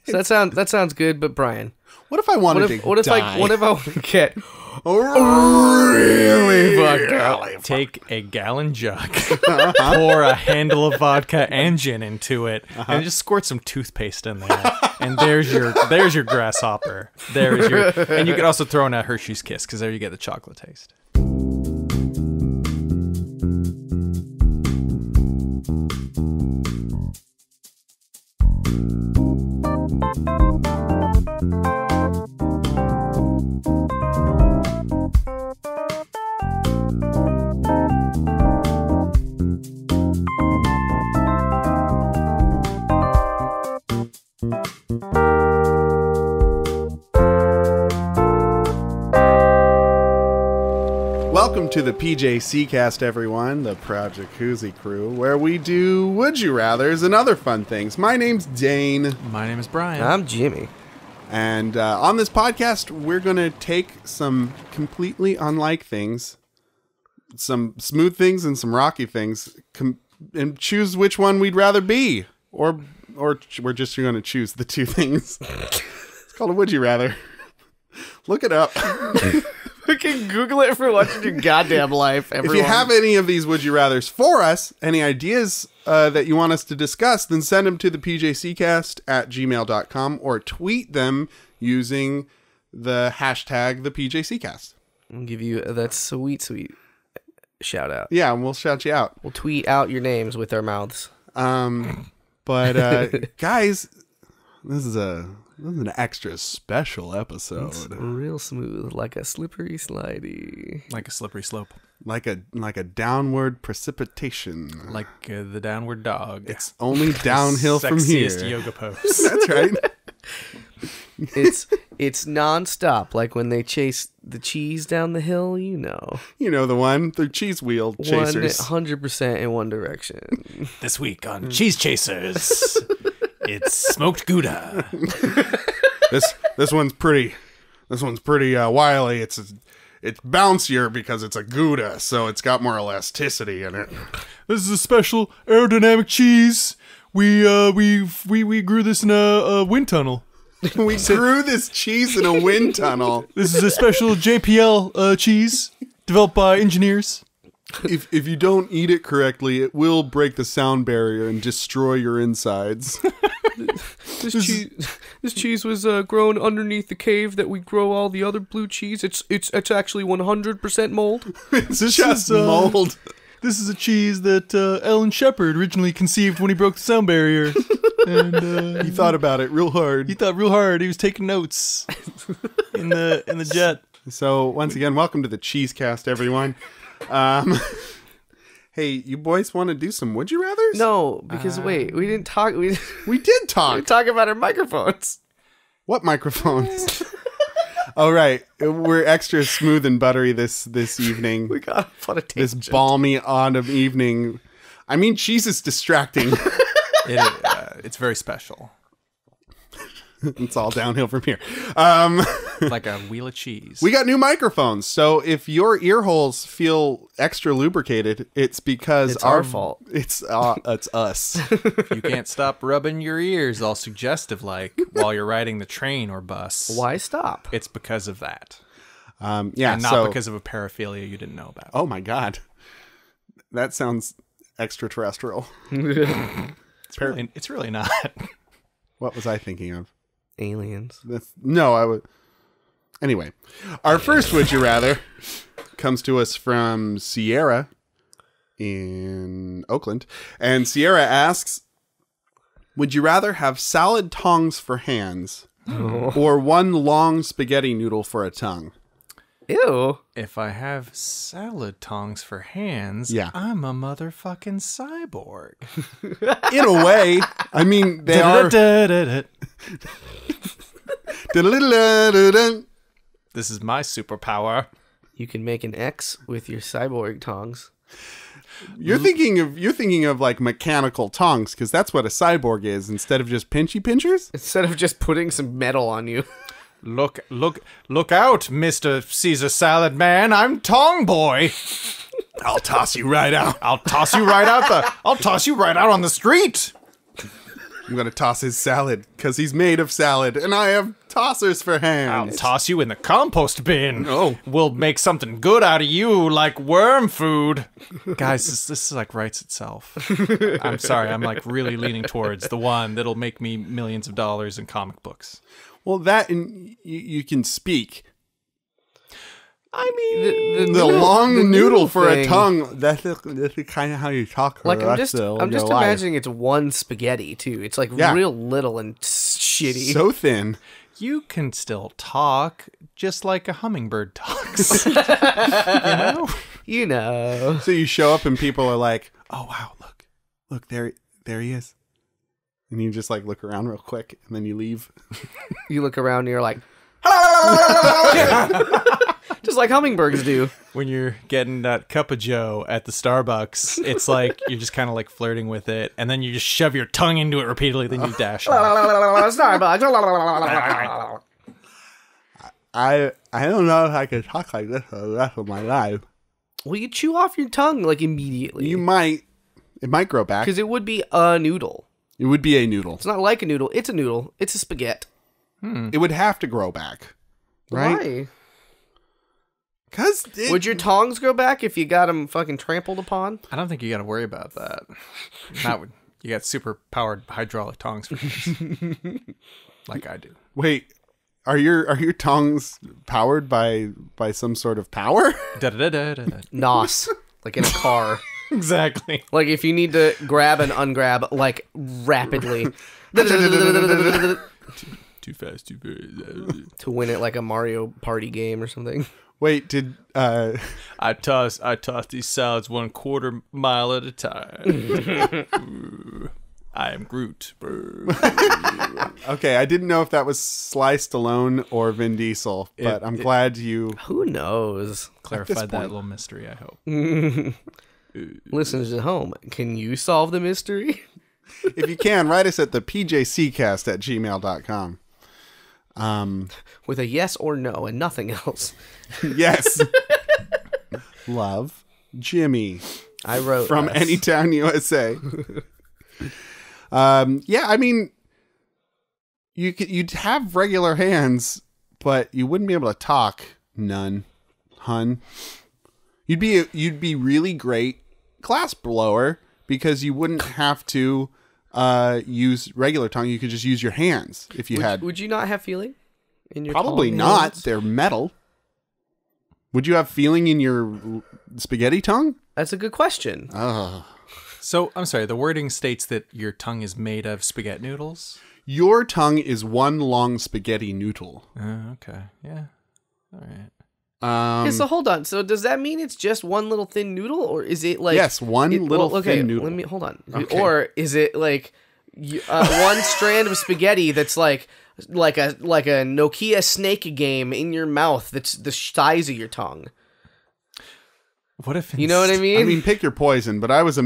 So that sounds good, but Brian, What if I wanted to die? What if I want to get really fucked up? Take a gallon jug, pour a handle of vodka and gin into it, and just squirt some toothpaste in there. And there's your grasshopper. And you could also throw in a Hershey's Kiss, because there you get the chocolate taste. Welcome to the PJC cast, everyone, the Project Jacuzzi crew, where we do Would You Rathers and other fun things. My name's Dane. My name is Brian. I'm Jimmy. And on this podcast, we're going to take some completely unlike things, some smooth things and some rocky things, and choose which one we'd rather be. Or we're just going to choose the two things. It's called a Would You Rather. Look it up. We can Google it for watching your goddamn life, everyone. If you have any of these Would You Rathers for us, any ideas that you want us to discuss, then send them to the pjccast@gmail.com or tweet them using the hashtag the PJCcast. We'll give you that sweet shout out. Yeah, and we'll shout you out. We'll tweet out your names with our mouths. But guys, this is an extra special episode. It's real smooth, like a slippery slidey. Like a slippery slope. Like a downward precipitation. Like the downward dog. It's only downhill from here. Sexiest yoga pose. That's right. It's nonstop, like when they chase the cheese down the hill, you know. You know the one, the cheese wheel chasers. 100% in one direction. This week on Cheese Chasers, it's smoked Gouda. This one's pretty wily. It's bouncier because it's a Gouda, so it's got more elasticity in it. This is a special aerodynamic cheese. We grew this in a wind tunnel. We grew this cheese in a wind tunnel. This is a special JPL cheese developed by engineers. If you don't eat it correctly, it will break the sound barrier and destroy your insides. This cheese was grown underneath the cave that we grow all the other blue cheese. It's actually 100% mold. It's just mold. This is a cheese that Alan Shepard originally conceived when he broke the sound barrier. And he thought about it real hard. He thought real hard. He was taking notes in the jet. So once again, welcome to the Cheese Cast, everyone. Hey, you boys want to do some Would You Rathers? No, because wait, we didn't talk. We did talk. We talk about our microphones. What microphones? Oh, right. We're extra smooth and buttery this evening. We got a lot of this balmy autumn evening. I mean, cheese is distracting. It's very special. It's all downhill from here. Like a wheel of cheese. We got new microphones, so if your ear holes feel extra lubricated, it's because it's our fault. It's us. You can't stop rubbing your ears all suggestive like while you're riding the train or bus. Why stop? It's because of that. Yeah, and not because of a paraphilia you didn't know about. Oh my god. That sounds extraterrestrial. It's really not. What was I thinking of? Aliens. Anyway, our first Would You Rather comes to us from Sierra in Oakland. And Sierra asks, would you rather have salad tongs for hands or one long spaghetti noodle for a tongue? Ew. If I have salad tongs for hands, yeah. I'm a motherfucking cyborg. In a way. I mean, they are... This is my superpower. You can make an X with your cyborg tongs. You're thinking of like mechanical tongs, because that's what a cyborg is, instead of just pinchy pinchers? Instead of just putting some metal on you. Look out, Mr. Caesar Salad Man. I'm Tong Boy. I'll toss you right out. I'll toss you right out on the street. I'm going to toss his salad because he's made of salad, and I have tossers for I'll hands. toss you in the compost bin. Oh. We'll make something good out of you, like worm food. Guys, this like writes itself. I'm sorry, I'm like really leaning towards the one that'll make me millions of dollars in comic books. Well, that and you can speak. I mean, The long noodle for thing. a tongue. That's kind of how you talk. For Like the I'm rest just of I'm just your life. imagining it's one spaghetti too. It's like Yeah. real little and shitty. So thin. you can still talk just like a hummingbird talks. You know? You know. So you show up and people are like, "Oh wow, look there he is," and you just like look around real quick and then you leave. You look around and you're like, just like hummingbirds do. When you're getting that cup of joe at the Starbucks, it's like you're just kind of like flirting with it, and then you just shove your tongue into it repeatedly, then you dash off. Starbucks. I don't know if I could talk like this for the rest of my life. Well, you chew off your tongue like immediately. You might. It might grow back. Because it would be a noodle. It would be a noodle. It's not like a noodle. It's a noodle. It's a spaghetti. It would have to grow back, right? Why? Because Would your tongs grow back if you got them fucking trampled upon? I don't think you got to worry about that. Not when you got super powered hydraulic tongs for hands, like I do. Wait, are your tongues powered by some sort of power? Da-da-da-da-da-da. NOS. Like in a car. Exactly. Like if you need to grab and ungrab, like rapidly. Too fast, too fast. To win it like a Mario Party game or something. Wait, did I toss these salads 1/4 mile at a time. Ooh, I am Groot. okay, I didn't know if that was Sly Stallone or Vin Diesel, but I'm glad you Who knows? Clarified that point. little mystery, I hope. Listeners at home, can you solve the mystery? if you can, write us at the pjccast@gmail.com. With a yes or no and nothing else. Yes. Love, Jimmy. I wrote From us. Anytown, USA. Yeah, I mean, you'd have regular hands, but you wouldn't be able to talk. None, hun. You'd be really great glass blower because you wouldn't have to use regular tongue. You could just use your hands if you had. Would you not have feeling in your Probably tongue not. hands? They're metal. Would you have feeling in your spaghetti tongue? That's a good question. So, I'm sorry, the wording states that your tongue is made of spaghetti noodles? Your tongue is one long spaghetti noodle. Okay. Yeah. All right. Okay, so hold on. So does that mean it's just one little thin noodle, or is it like Yes, one little thin noodle. Let me hold on. Okay. Or is it like one strand of spaghetti that's like a Nokia snake game in your mouth that's the size of your tongue? What if You know what I mean? I mean, pick your poison, but I was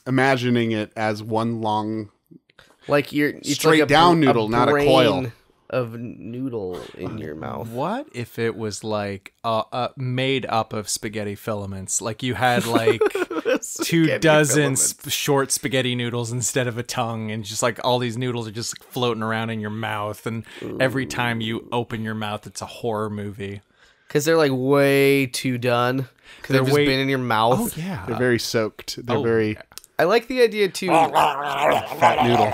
imagining it as one long. Like it's straight like down noodle, not a coil. brain of noodle in your mouth. What if it was like made up of spaghetti filaments? Like you had like 24 short spaghetti noodles instead of a tongue, and just like all these noodles are just like, floating around in your mouth, and every time you open your mouth, it's a horror movie. Because they're like way too done. Because they've just been in your mouth. Oh yeah, They're very soaked. They're very I like the idea too. fat noodle.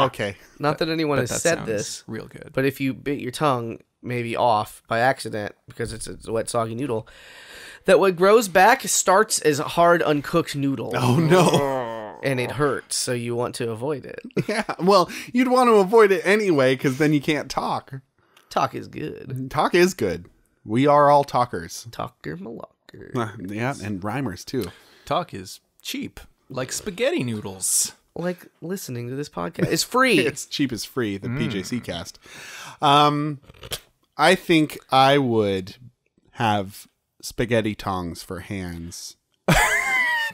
Okay. Not that anyone has that said sounds this, real good. but if you bit your tongue maybe off by accident because it's a wet, soggy noodle, that what grows back starts as hard, uncooked noodle. Oh no. And it hurts, so you want to avoid it. Yeah. Well, you'd want to avoid it anyway, because then you can't talk. Talk is good. Talk is good. We are all talkers. Talker malocker. Yeah, and rhymers too. Talk is cheap, like spaghetti noodles. Like listening to this podcast. It's free. It's cheap as free, the PJC cast. I think I would have spaghetti tongs for hands.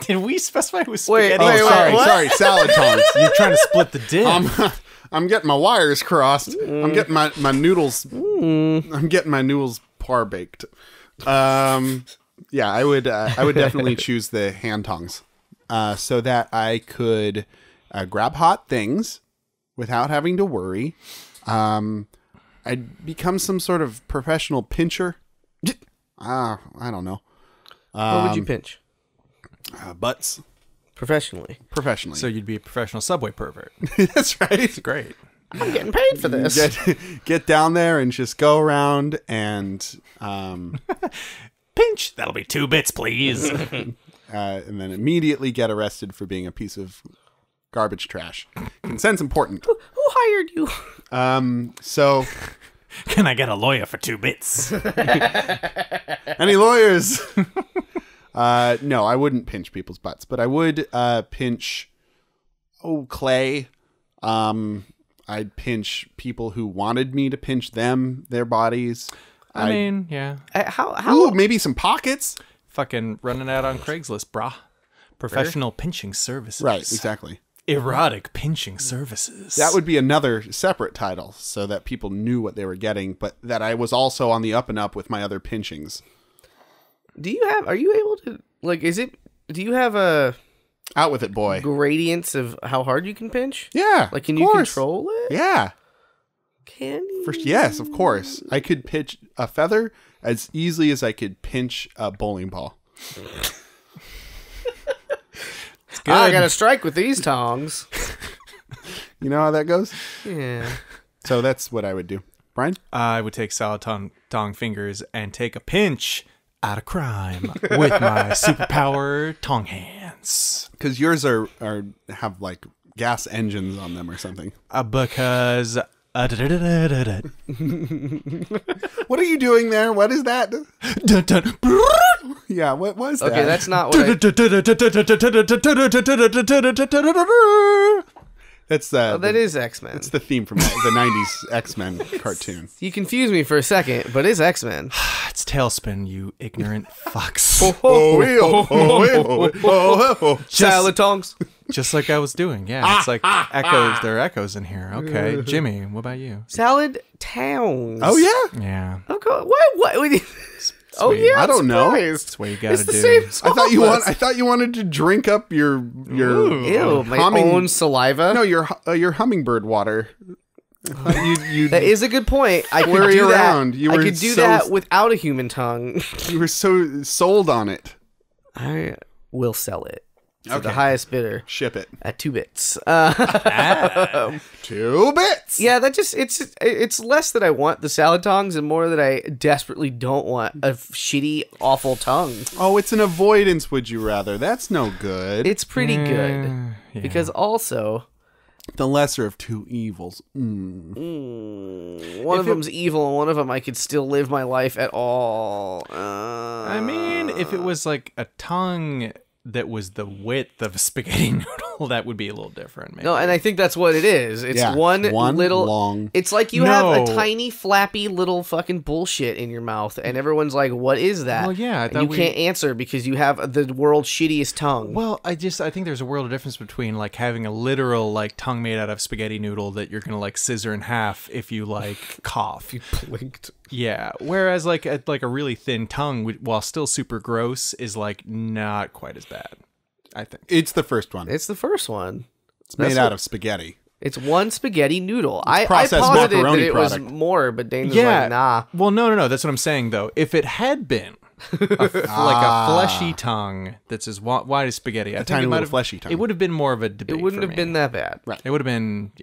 Did we specify with Wait, spaghetti? wait, Sorry, salad tongs. You're trying to split the dip. I'm getting my wires crossed. I'm getting my noodles. I'm getting my noodles par baked. Yeah, I would definitely choose the hand tongs, so that I could grab hot things without having to worry. I'd become some sort of professional pincher. I don't know. What would you pinch? Butts. Professionally. So you'd be a professional subway pervert. That's right. It's great. I'm getting paid for this. Get down there and just go around and Pinch. That'll be 2 bits, please. and then immediately get arrested for being a piece of garbage trash. Consent's important. Who hired you? So Can I get a lawyer for 2 bits? any lawyers? No, I wouldn't pinch people's butts, but I would pinch clay. I'd pinch people who wanted me to pinch their bodies. I mean, yeah. Ooh, maybe some pockets. Fucking running out on Craigslist, brah. Professional pinching services. Right, exactly. Erotic pinching services. That would be another separate title so that people knew what they were getting, but that I was also on the up and up with my other pinchings. Are you able to, like, do you have a Out with it, boy. gradients of how hard you can pinch? Yeah. Like, can of you course. control it? Yeah. Can you? Yes, of course. I could pinch a feather as easily as I could pinch a bowling ball. good. I got to strike with these tongs. You know how that goes? Yeah. So that's what I would do. Brian? I would take salad tong fingers and take a pinch out of crime with my superpower tong hands. Because yours have like gas engines on them or something. Because... What are you doing there? What is that? Yeah, what was that? Okay, that's not what That's that is X-Men. It's the theme from the 90s X-Men cartoon. You confused me for a second, but it's X-Men. It's Tailspin, you ignorant fucks. Salad tongs. Just like I was doing, yeah. It's like echoes. There are echoes in here. Okay, Jimmy, what about you? Salad tongs. Oh, yeah? Yeah. Of course. What? Oh, Sweet. yeah. I don't know. That's what you gotta It's the do. same as I I thought you wanted to drink up your Ew, my own saliva. No, your hummingbird water. You That is a good point. I could Flurry do around. that. You I were could do so- that without a human tongue. you were so sold on it. I will sell it to Okay. the highest bidder Ship it. at 2 bits. 2 bits. Yeah, it's less that I want the salad tongs and more that I desperately don't want a shitty, awful tongue. Oh, it's an avoidance, would you rather? That's no good. It's pretty good Yeah. because also the lesser of 2 evils. one of them's evil and one of them I could still live my life at all. I mean, if it was like a tongue that was the width of a spaghetti noodle, that would be a little different, maybe. No, and I think that's what it is. It's Yeah, one little long. It's like you have a No. tiny flappy little fucking bullshit in your mouth, and everyone's like, "What is that?" Well, yeah, I and thought you we- can't answer because you have the world's shittiest tongue. Well, I think there's a world of difference between like having a literal like tongue made out of spaghetti noodle that you're gonna like scissor in half if you like cough. blinked. Yeah. Whereas like a really thin tongue, while still super gross, is like not quite as bad. I think. It's the first one. It's the first one. It's made out of spaghetti. It's one spaghetti noodle. I processed posited that macaroni it was product. more, but Dane was Yeah. like, nah. Well, no. That's what I'm saying though. If it had been like a fleshy tongue that's as wide as spaghetti, I think tiny it might little have fleshy tongue. It would have been more of a debate. It wouldn't for have me. been that bad. Right. It would have been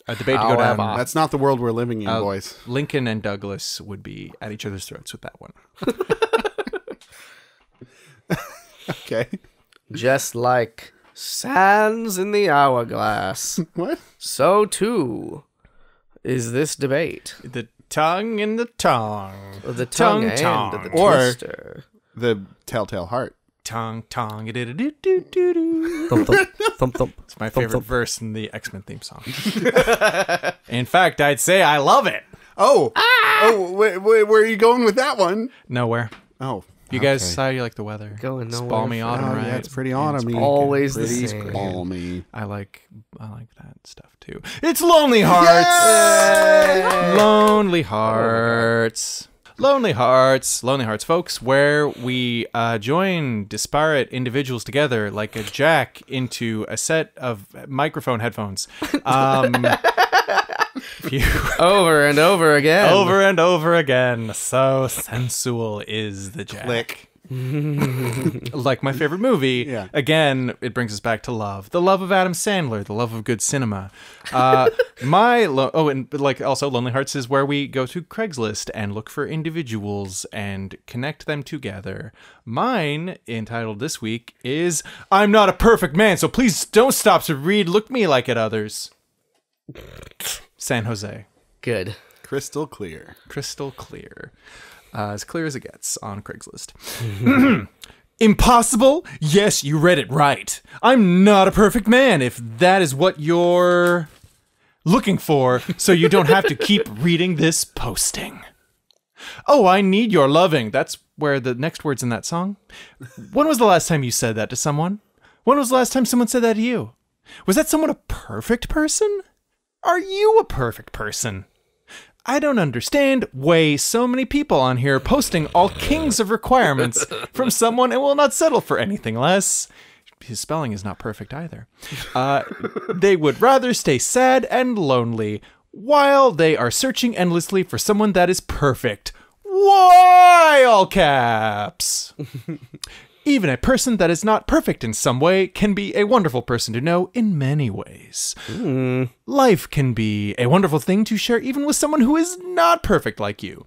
a debate to go down. However. That's not the world we're living in, boys. Lincoln and Douglas would be at each other's throats with that one. Okay. Just like sands in the hourglass, What? so too is this debate. The tongue and the tongue. The tongue and Tongue. the Or- twister. The Telltale Heart. Tongue. Thump, thump, thump, thump. It's my favorite verse in the X-Men theme song. In fact, I'd say I love it. Oh. Oh, where are you going with that one? Nowhere. Oh. You guys, how you like the weather? Going It's nowhere balmy for autumn, Oh, right? yeah, it's pretty autumny. always the pretty same. balmy. I like that stuff too. It's Lonely Hearts. Lonely Hearts. Lonely Hearts, folks, where we join disparate individuals together like a jack into a set of microphone headphones. Over and over again. Over and over again. So sensual is the jack. Click. Like my favorite movie. Yeah. Again, it brings us back to love. The love of Adam Sandler, the love of good cinema. And also Lonely Hearts is where we go to Craigslist and look for individuals and connect them together. Mine, entitled this week, is I'm Not a Perfect Man, so please don't stop to read Look Me Like It Others. San Jose. Good. Crystal clear. Crystal clear. As clear as it gets on Craigslist. Impossible? Yes, you read it right. I'm not a perfect man, if that is what you're looking for, so you don't have to keep reading this posting. Oh, I need your loving. That's where the next word's in that song. When was the last time you said that to someone? When was the last time someone said that to you? Was that someone a perfect person? Are you a perfect person? I don't understand why so many people on here posting all kings of requirements from someone and will not settle for anything less. His spelling is not perfect either. They would rather stay sad and lonely while they are searching endlessly for someone that is perfect. Why, all caps? Even a person that is not perfect in some way can be a wonderful person to know in many ways. Life can be a wonderful thing to share even with someone who is not perfect like you.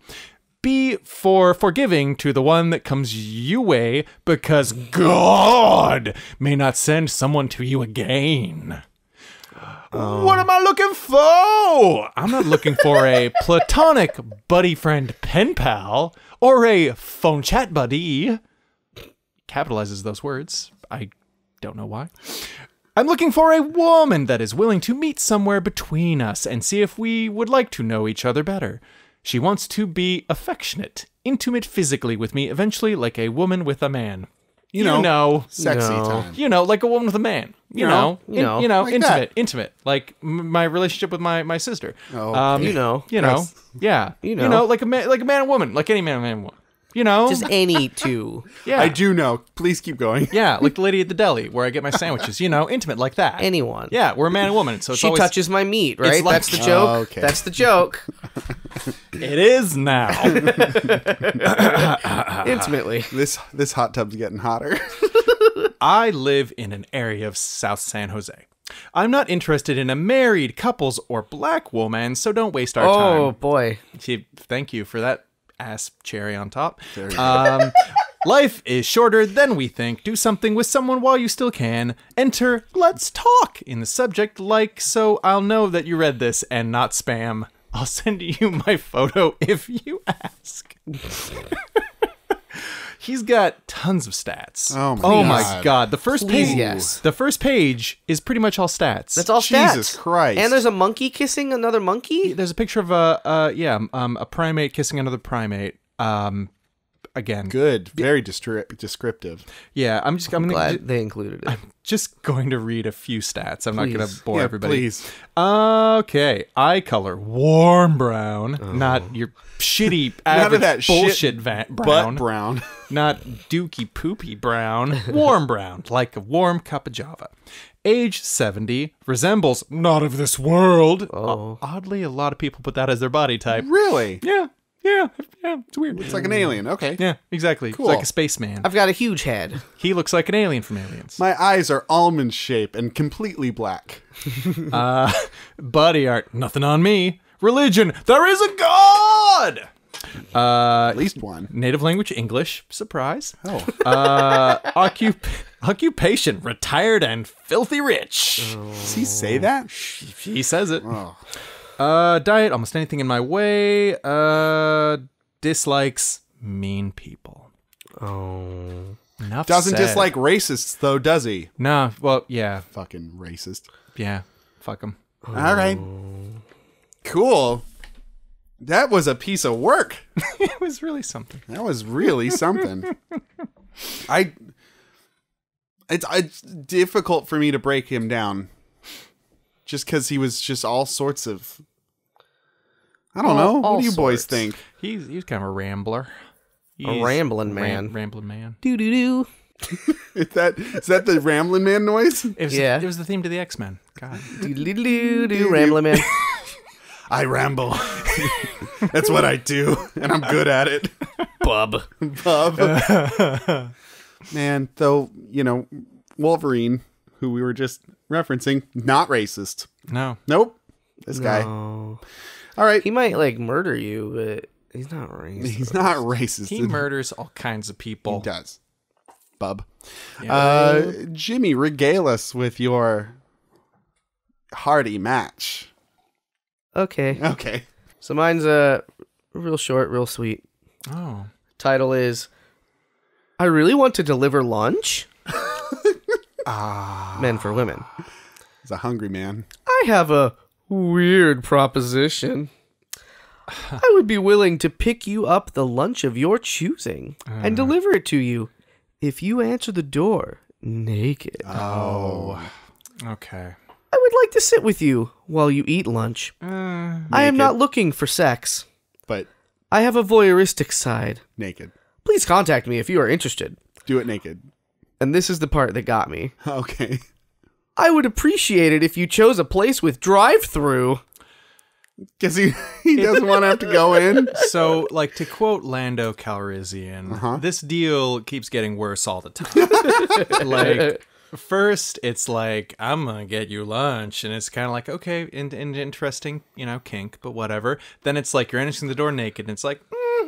Be forgiving to the one that comes you way, because God may not send someone to you again. What am I looking for? I'm not looking for a platonic buddy friend pen pal or a phone chat buddy. Capitalizes those words. I don't know why. I'm looking for a woman that is willing to meet somewhere between us and see if we would like to know each other better. She wants to be affectionate, intimate physically with me, eventually like a woman with a man. You know, Sexy No. time. you know, like a woman with a man. You know, like intimate, like my relationship with my sister. Oh, You know. Yeah, You know. like a man and woman, like any man and woman. You know, Just any two. yeah, I do know. Please keep going. Yeah, like the lady at the deli where I get my sandwiches. You know, intimate like that. Anyone. Yeah, we're a man and woman, so it's She always, touches my meat, right? like- That's the joke. Oh, okay. That's the joke. It is now. Intimately. This hot tub's getting hotter. I live in an area of South San Jose. I'm not interested in a married couples or black woman, so don't waste our Oh, time. boy. Thank you for that ass cherry on top. Life is shorter than we think. Do something with someone while you still can. Enter "let's talk" in the subject, like, so I'll know that you read this and not spam. I'll send you my photo if you ask. He's got tons of stats. Oh my my god! The first Please, page, yes. The first page is pretty much all stats. That's all stats. Jesus Christ. And there's a monkey kissing another monkey? There's a picture of a primate kissing another primate. Again, Good. Very descriptive. yeah. I'm Glad they included it. just going to read a few stats. I'm not going Please. to bore Yeah, everybody. please. Okay, eye color warm brown, not your shitty average that bullshit shit brown. Butt brown. Not dookie poopy brown, warm brown, like a warm cup of Java. Age 70, resembles not of this world. Oh. Oddly, a lot of people put that as their body type. Really? Yeah, it's weird. It's like an alien. Okay. Yeah, exactly. Cool. It's like a spaceman. I've got a huge head. He looks like an alien from Aliens. My eyes are almond shaped and completely black. Body art, nothing on me. Religion, there is a God! At least one. Native language, English. Surprise. Oh. Occupation, retired and filthy rich. Does he say that? He says it. Oh. Diet, almost anything in my way. Dislikes, mean people. Oh. Enough Doesn't said. dislike racists, though, does he? No, well, yeah. Fucking racist. Yeah. Fuck him. All right. Cool. That was a piece of work. It was really something. That was really something. It's difficult for me to break him down. Just because he was just all sorts of... I don't know. all What do you boys sorts. think? He's kind of a rambler. A rambling man. Rambling man. Doo doo doo. Is that the Ramblin' Man noise? It was, Yeah. It was the theme to the X-Men. God. Doo doo doo doo. Rambling man. I ramble. That's what I do, and I'm good at it. Bub. Bub. Man, though, Wolverine, who we were just referencing, not racist. No. Nope. This guy. No. All right. He might murder you, but he's not racist. He's not racist. He murders all kinds of people. He does. Bub. Yeah. Jimmy, regale us with your hearty match. Okay. Okay. So mine's real short, real sweet. Oh. Title is I really want to deliver lunch. Men for women. He's a hungry man. I have a weird proposition. I would be willing to pick you up the lunch of your choosing and deliver it to you if you answer the door naked. Oh. Okay. I would like to sit with you while you eat lunch. I am not looking for sex. But I have a voyeuristic side. naked. Please contact me if you are interested. Do it naked. And this is the part that got me. Okay. I would appreciate it if you chose a place with drive-through. Because he doesn't want to have to go in. So, to quote Lando Calrissian, this deal keeps getting worse all the time. First, it's I'm gonna get you lunch, and it's kind of okay, interesting, kink, but whatever. Then it's you're entering the door naked, and it's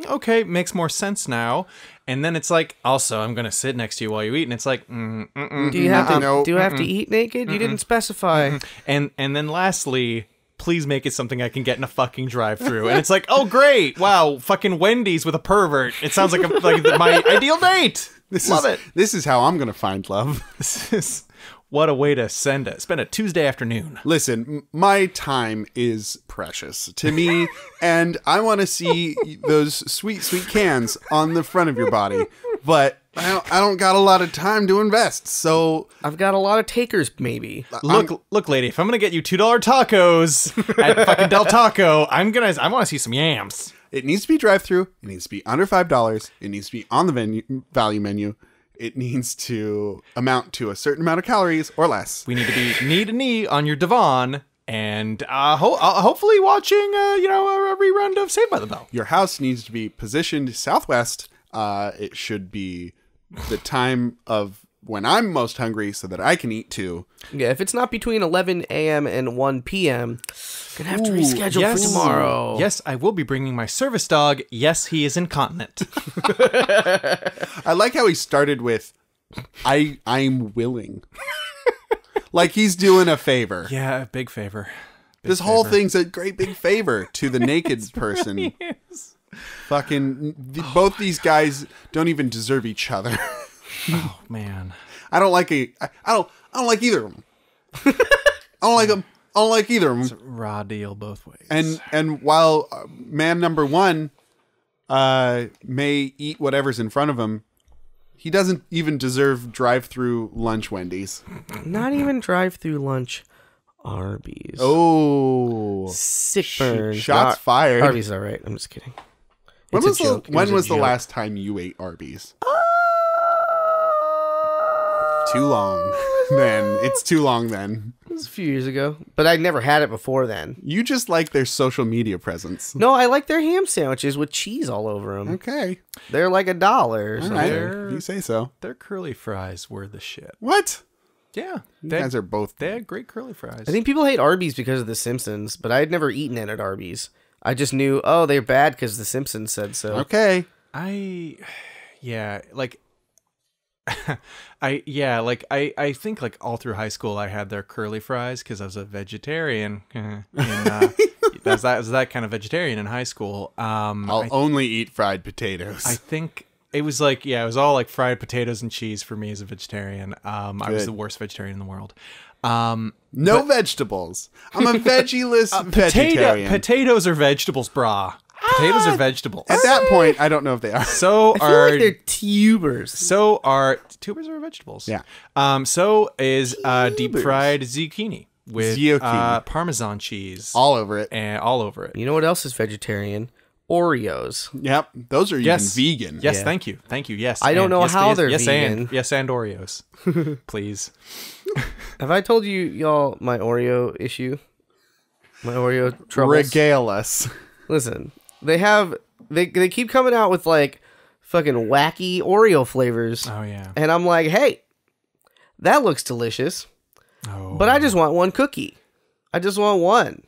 okay, makes more sense now. And then it's also, I'm gonna sit next to you while you eat, and it's Do you have to? No. Do you have to eat naked? You didn't specify. and then lastly, please make it something I can get in a fucking drive-through. And it's oh great, wow, fucking Wendy's with a pervert. It sounds like my ideal date. Love it. This is how I'm going to find love. This is what a way to spend a Tuesday afternoon. Listen, my time is precious to me, and I want to see those sweet, sweet cans on the front of your body. But I don't got a lot of time to invest, so I've got a lot of takers, maybe. Look, lady, if I'm gonna get you $2 tacos at fucking Del Taco, I want to see some yams. it needs to be drive-through. It needs to be under $5. It needs to be on the value menu. It needs to amount to a certain amount of calories or less. We need to be knee to knee on your divan, and hopefully watching a rerun of Saved by the Bell. Your house needs to be positioned southwest. It should be the time of when I'm most hungry so that I can eat too. Yeah, if it's not between 11 a.m. and 1 p.m., gonna have to reschedule for tomorrow. Yes, I will be bringing my service dog. Yes, he is incontinent. I like how he started with, I'm willing. Like he's doing a favor. Yeah, big favor. This whole thing's a great big favor to the naked person. Fucking, both these guys don't even deserve each other. Oh man, I don't like either of them. I don't like them. I don't like either of them. it's a raw deal both ways. And while man number one may eat whatever's in front of him, he doesn't even deserve drive-through lunch Wendy's. Not even drive-through lunch. Arby's. Oh, Sick burn. shots fired. Arby's is all right. I'm just kidding. When It's a joke. It when a was the joke. last time you ate Arby's? Too long. Then it's too long. Then It was a few years ago, but I'd never had it before then. you just like their social media presence. No, I like their ham sandwiches with cheese all over them. Okay, They're like $1 or all something. right. You say so. Their curly fries were the shit. What? Yeah, You guys are both. they had great curly fries. I think people hate Arby's because of The Simpsons, but I had never eaten it at Arby's. I just knew, they're bad because The Simpsons said so. Okay. I think all through high school I had their curly fries because I was a vegetarian. That's that kind of vegetarian in high school. I'll only eat fried potatoes. I think it was it was all fried potatoes and cheese for me as a vegetarian. I was the worst vegetarian in the world. No vegetables. I'm a veggie-less vegetarian. Potatoes are vegetables, brah. Potatoes are vegetables. At that point, I don't know if they are. So I feel are like they're tubers. so are tubers are vegetables. Yeah. So is deep fried zucchini. with Gnocchi. Parmesan cheese All over it. and all over it. You know what else is vegetarian? Oreos. Yep. Those are Yes. even vegan. Yes, Yeah. thank you. Thank you. Yes. I don't and. know Yes, how please. they're yes, vegan. And. Yes, and Oreos. Please. Have I told y'all my Oreo issue? My Oreo troubles? Regale us. Listen, they keep coming out with like fucking wacky Oreo flavors. Oh, yeah. And I'm like, hey, that looks delicious. Oh. But I just want one cookie. I just want one.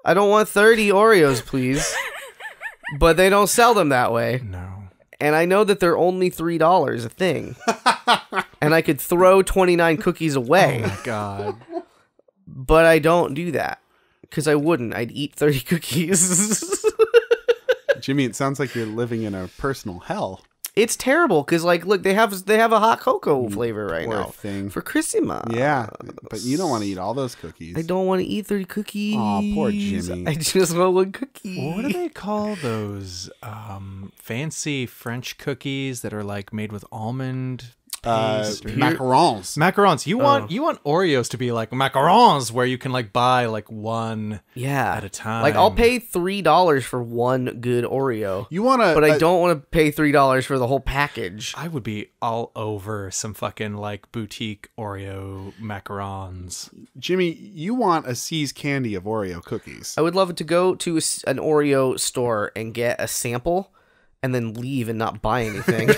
I don't want 30 Oreos, please. But they don't sell them that way. No. And I know that they're only $3 a thing. And I could throw 29 cookies away. Oh, my God. But I don't do that. Because I wouldn't. I'd eat 30 cookies. Jimmy, it sounds like you're living in a personal hell. It's terrible because, like, look, they have a hot cocoa flavor right Poor now thing. for Christmas. Yeah, but you don't want to eat all those cookies. I don't want to eat 30 cookies. Aw, poor Jimmy. I just want one cookie. What do they call those fancy French cookies that are like made with almond paste? Macarons. Macarons. You want Oreos to be like macarons where you can like buy like one Yeah, at a time. Like, I'll pay $3 for one good Oreo, You want to, but I don't want to pay $3 for the whole package. I would be all over some fucking like boutique Oreo macarons. Jimmy, you want a See's candy of Oreo cookies. I would love to go to an Oreo store and get a sample and then leave and not buy anything.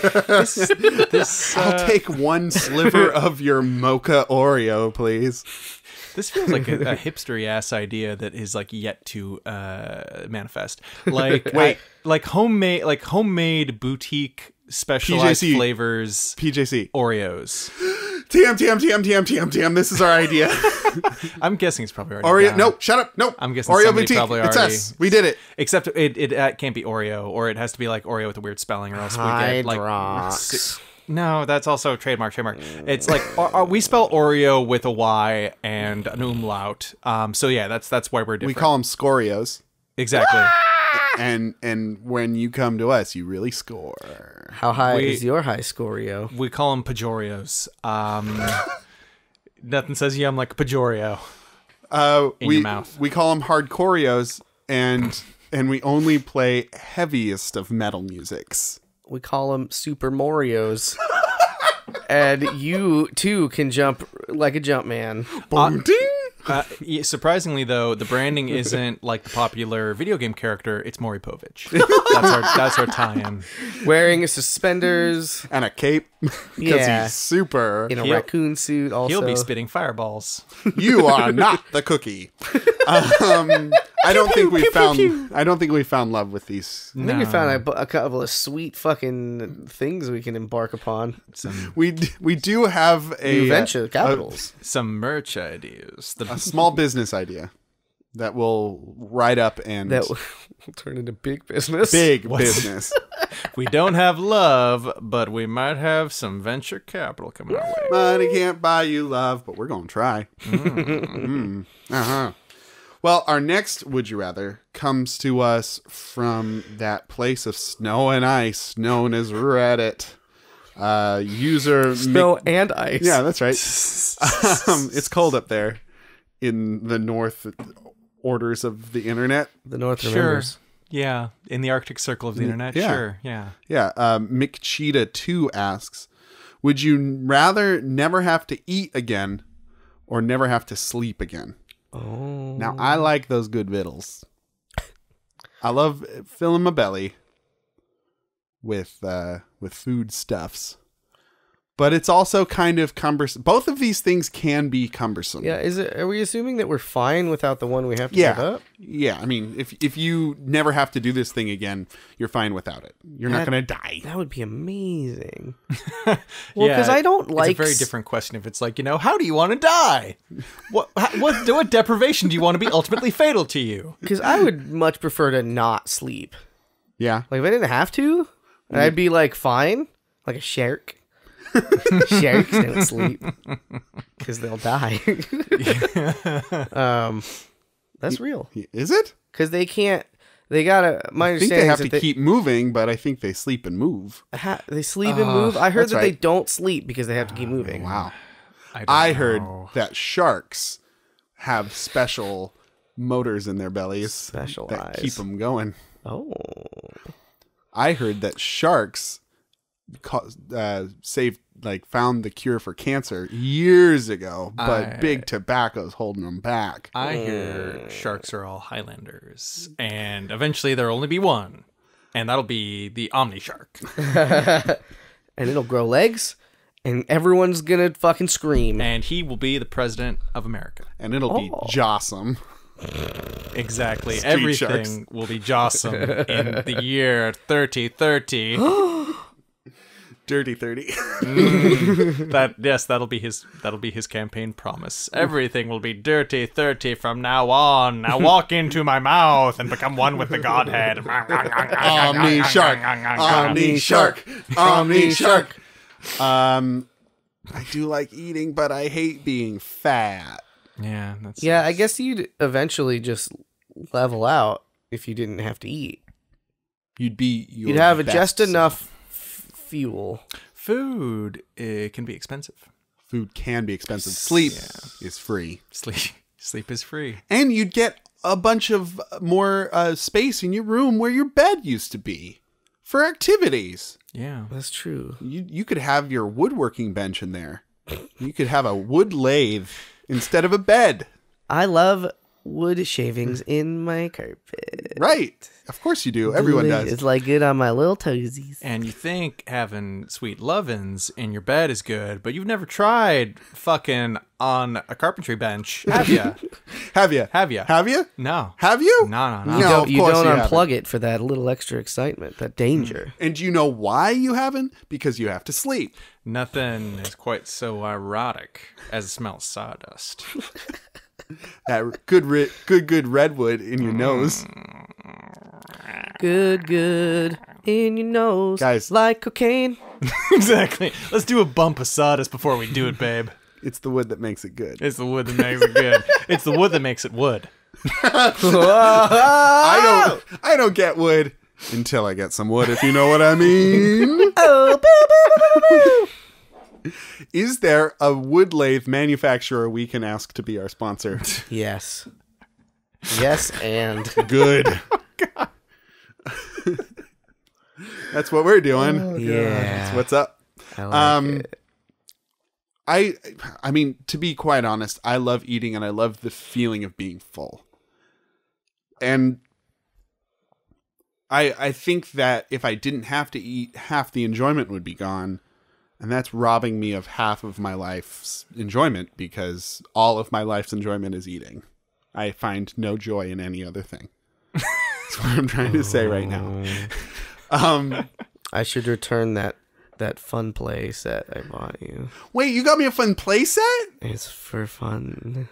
I'll take one sliver of your mocha Oreo, please. This feels like a hipstery ass idea that is like yet to manifest. Like Wait. like homemade boutique specialized PJC. flavors PJC. Oreos. TM. This is our idea. I'm guessing it's probably already Oreo. done. No, shut up. No. I'm guessing Oreo somebody boutique. probably It's already- us. We did it. Except it can't be Oreo, or it has to be like Oreo with a weird spelling, or else we get like Hydrox. no, that's also trademark. It's like we spell Oreo with a Y and an umlaut. So yeah, that's why we're We different. call them Scorios. exactly. And when you come to us, you really score. How high We- is your high scoreo? We call them Pajorios. Nothing says yum like Pajorio. In your mouth. We call them hardcoreos, and we only play heaviest of metal musics. We call them Super Marios. And you, too, can jump like a jump man. Boom, ding! Surprisingly, though, the branding isn't like the popular video game character. It's Maury Povich. That's our tie-in. Wearing suspenders And a cape, because Yeah. he's super. in a He'll- raccoon suit also. He'll be spitting fireballs. You are not the cookie. I don't think we found. I don't think we found love with these. I think we found a couple of sweet fucking things we can embark upon. We do have a New venture capitals. Some merch ideas. a small business idea that will write up and That will turn into big business. big business. We don't have love, but we might have some venture capital coming our way. Money can't buy you love, but we're gonna try. Well, our next Would You Rather comes to us from that place of snow and ice known as Reddit. User Snow and ice. Yeah, that's right. It's cold up there in the north orders of the internet. The North Sure. remembers. Yeah, in the Arctic Circle of the internet. yeah. Sure. Yeah. Yeah, McCheetah2 asks, would you rather never have to eat again or never have to sleep again? Oh. Now, I like those good vittles. I love filling my belly with food stuffs. But it's also kind of cumbersome. Both of these things can be cumbersome. Yeah, are we assuming that we're fine without the one we have to give up? Yeah, I mean, if you never have to do this thing again, you're fine without it. You're not going to die. That would be amazing. Well, because Yeah, I don't like... It's a very different question if it's like, how do you want to die? What deprivation do you want to be ultimately fatal to you? Because I would much prefer to not sleep. Yeah. Like, if I didn't have to, I'd be, like, fine. Like a shark. Sharks don't sleep. Because they'll die. That's real. Is it? Because they can't... They gotta... My I think understanding they have is to that keep moving, but I think they sleep and move. they sleep and move. I heard that's that they right. don't sleep because they have to keep moving. Wow. don't I know. heard that sharks have special motors in their bellies Special that eyes. keep them going. Oh. I heard that sharks found the cure for cancer years ago, but big tobacco's holding them back. I hear sharks are all Highlanders, and eventually there'll only be one, and that'll be the Omni Shark. And it'll grow legs, and everyone's gonna fucking scream. And he will be the president of America. And it'll be Jossum. Exactly. Street Everything sharks. will be Jossum in the year 3030. Dirty 30. That'll be his campaign promise. Everything will be dirty 30 from now on. Now walk into my mouth and become one with the Godhead. Omni Shark. Omni Shark. Omni Shark. I do like eating, but I hate being fat. Yeah, I guess you'd eventually just level out if you didn't have to eat. You'd have best just self. enough fuel. Food can be expensive. Food can be expensive. Sleep is free. Sleep is free. And you'd get a bunch of more space in your room where your bed used to be for activities. Yeah, That's true. You could have your woodworking bench in there. You could have a wood lathe instead of a bed. I love wood shavings in my carpet. Right. Of course you do. Everyone does. It's like good on my little toesies. and you think having sweet lovin's in your bed is good, but you've never tried fucking on a carpentry bench, have you? Have you? Have you? Have you? No. Have you? No. No, of You course don't you unplug haven't. it for that little extra excitement, that danger. And do you know why you haven't? Because you have to sleep. Nothing is quite so erotic as the smell of sawdust. That good redwood in your nose. Good in your nose. Guys. Like cocaine. Exactly. Let's do a bump of sawdust before we do it, babe. It's the wood that makes it good. It's the wood that makes it good. It's the wood that makes it wood. I don't get wood until I get some wood, if you know what I mean. Oh, boo, boo, boo, boo, boo. Is there a wood lathe manufacturer we can ask to be our sponsor? Yes. Yes, and Good. That's what we're doing. yeah. That's what's up. I like it. I mean, to be quite honest, I love eating and I love the feeling of being full. And I think that if I didn't have to eat, half the enjoyment would be gone. And that's robbing me of half of my life's enjoyment, because all of my life's enjoyment is eating. I find no joy in any other thing. That's what I'm trying to say right now. I should return that fun play set I bought you. Wait, you got me a fun play set? It's for fun.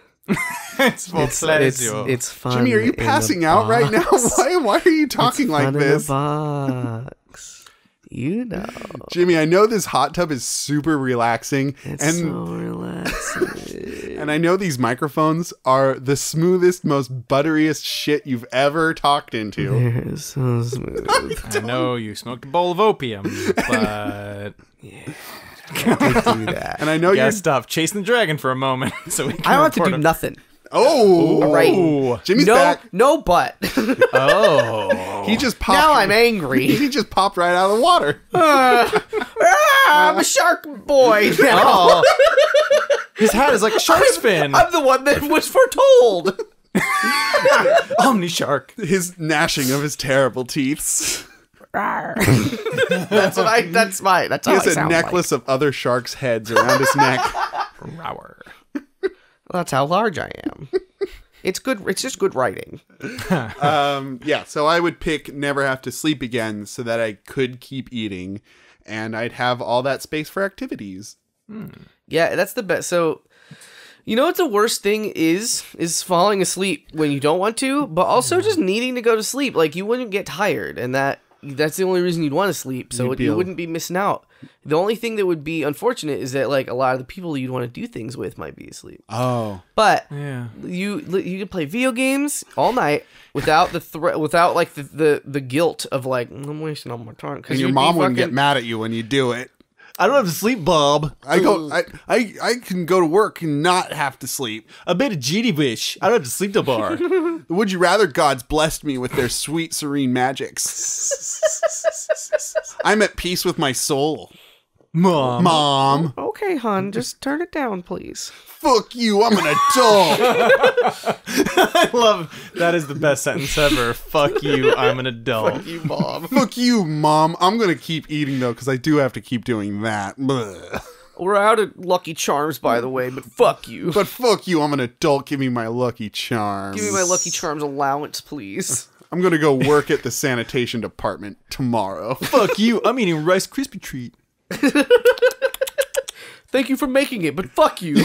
It's for pleasure. It's fun. Jimmy, are you in the passing out right now? box. Why are you talking It's like fun this? In the box. You know. Jimmy, I know this hot tub is super relaxing. It's so relaxing. And I know these microphones are the smoothest, most butteriest shit you've ever talked into. They're so smooth. I know you smoked a bowl of opium, but do that. And I know you you're... gotta stop chasing the dragon for a moment. So we can I don't have to report do on- nothing. Oh! Right. Jimmy's No, back. no, but Oh. He just popped... now I'm angry. He just popped right out of the water. I'm a shark boy now. Oh. His hat is like a shark's fin. I'm the one that was foretold. Omni shark. His gnashing of his terrible teeth. That's how He I has a sound necklace of other sharks' heads around his neck. Rower. Well, that's how large I am. It's good. It's just good writing. Yeah, so I would pick never have to sleep again so that I could keep eating and I'd have all that space for activities. Yeah, that's the best. So, you know what the worst thing is falling asleep when you don't want to, but also just needing to go to sleep. Like, you wouldn't get tired, and that's the only reason you'd want to sleep, so you wouldn't be missing out. The only thing that would be unfortunate is that, like, a lot of the people you'd want to do things with might be asleep. Oh. But Yeah. you can play video games all night without the guilt of, like, I'm wasting all my time. And your mom wouldn't get mad at you when you do it. I don't have to sleep, Bob. I can go to work and not have to sleep. A bit of GD wish. I don't have to sleep the bar. Would you rather gods blessed me with their sweet, serene magics? I'm at peace with my soul. Mom. Okay, hon, just turn it down, please. Fuck you, I'm an adult. I love that is the best sentence ever. Fuck you, I'm an adult. Fuck you, Mom. Fuck you, Mom. I'm gonna keep eating though, because I do have to keep doing that. Blech. We're out of Lucky Charms, by the way, but fuck you. But fuck you, I'm an adult. Give me my Lucky Charms. Give me my Lucky Charms allowance, please. I'm gonna go work at the sanitation department tomorrow. Fuck you, I'm eating a Rice Krispie treat. Thank you for making it, but fuck you.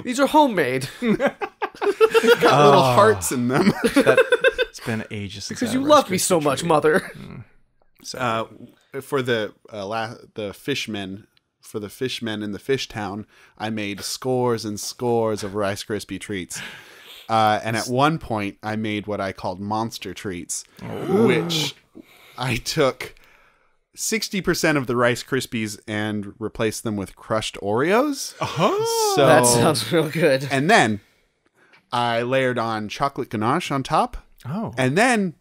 These are homemade. Got little hearts in them. It's been ages since Because I you had a love Rice me so Krispie much, treat. mother. For the fishmen, for the fishmen in the fish town, I made scores and scores of Rice Krispie treats. And at one point, I made what I called monster treats, which I took 60% of the Rice Krispies and replaced them with crushed Oreos. So, That sounds real good. and then I layered on chocolate ganache on top. Oh. And then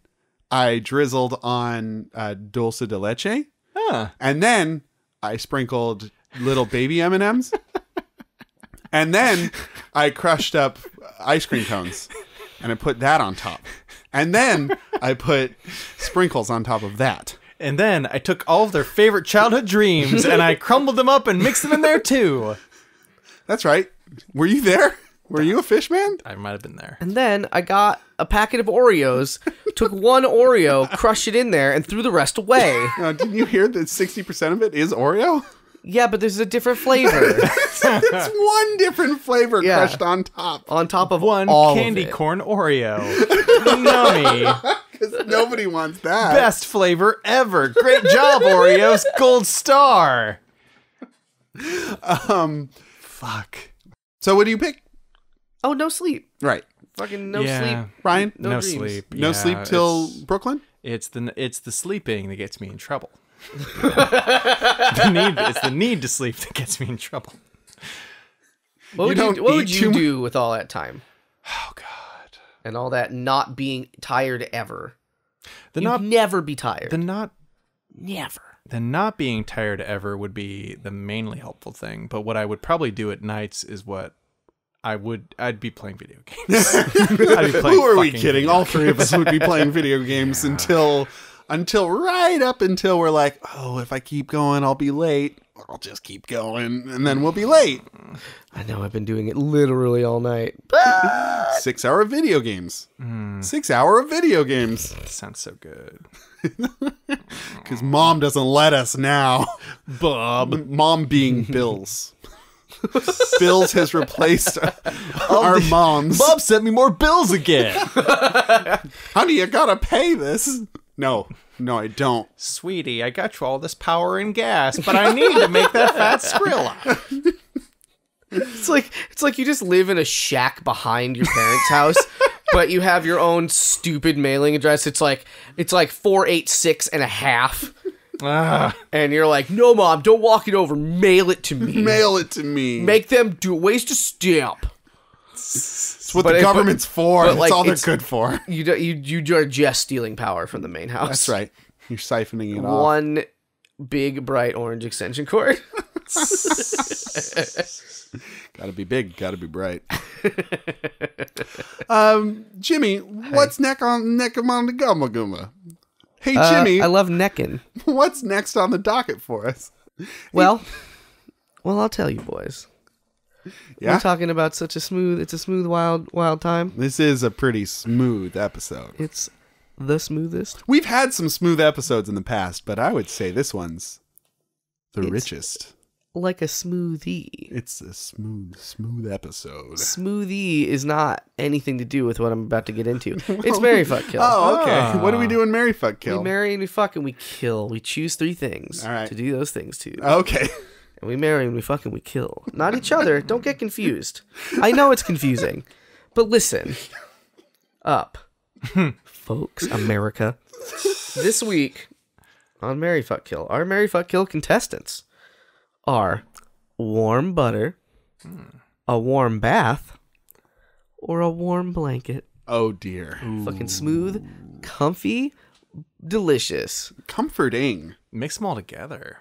I drizzled on dulce de leche. Huh. And then I sprinkled little baby M&Ms. And then I crushed up ice cream cones and I put that on top. And then I put sprinkles on top of that. And then I took all of their favorite childhood dreams and I crumbled them up and mixed them in there too. That's right. Were you there? Were you a fish man? I might have been there. And then I got a packet of Oreos, took one Oreo, crushed it in there, and threw the rest away. Didn't you hear that 60% of it is Oreo? Yeah, but there's a different flavor. It's one different flavor Yeah. crushed on top. On top of One all candy of it. corn Oreo. Yummy. Because nobody wants that. Best flavor ever. Great job, Oreos. Gold star. Fuck. So what do you pick? Oh, no sleep. Right. Fucking no Yeah. sleep. Ryan? No No dreams. sleep. No Yeah, sleep till it's- Brooklyn? It's the sleeping that gets me in trouble. It's the need to sleep that gets me in trouble. What don't would eat you too do with all that time? Oh God. And all that not being tired ever? The You'd not never be tired. never. The not being tired ever would be the mainly helpful thing. But what I would probably do at nights is what I'd be playing video games. I'd be playing Who are we fucking kidding? video All three of us would be playing video games until right up until we're like, oh, if I keep going, I'll be late. I'll just keep going, and then we'll be late. I know, I've been doing it literally all night. 6 hour of video games. 6 hour of video games. That sounds so good. Because Mom doesn't let us now. Bob. Mom being Bills. Bills has replaced our moms. Bob sent me more bills again. Honey, you gotta pay this. No, I don't. Sweetie, I got you all this power and gas, but I need to make that fat Skrilla. It's like you just live in a shack behind your parents' house, but you have your own stupid mailing address. It's like 486 and a half. And you're like, no, Mom, don't walk it over. Mail it to me. Mail it to me. Make them do it. Waste a stamp. It's what But the it- government's for. but, That's like, all they're it's- good for. You are just stealing power from the main house. That's right. You're siphoning it off. One big bright orange extension cord. Gotta be big. Gotta be bright. Jimmy, what's next on the Gumma Gumma? Hey, Jimmy, I love necking. what's next on the docket for us? Well, I'll tell you, boys. Yeah? We're talking about it's a smooth, wild time. This is a pretty smooth episode. It's the smoothest. We've had some smooth episodes in the past, but I would say this one's the richest. Like a smoothie. It's a smooth episode. Smoothie is not anything to do with what I'm about to get into. It's Marry, Fuck, Kill. Oh, okay. What do we do in Marry, Fuck, Kill? We marry and we fuck and we kill. We choose 3 things All right. to do those things to. Okay. And we marry and we fuck and we kill. Not each other. Don't get confused. I know it's confusing. But listen. Up. Folks, America. This week on Marry, Fuck, Kill, our Marry, Fuck, Kill contestants are warm butter, a warm bath, or a warm blanket. Oh dear. Fucking smooth, comfy, delicious. Comforting. Mix them all together.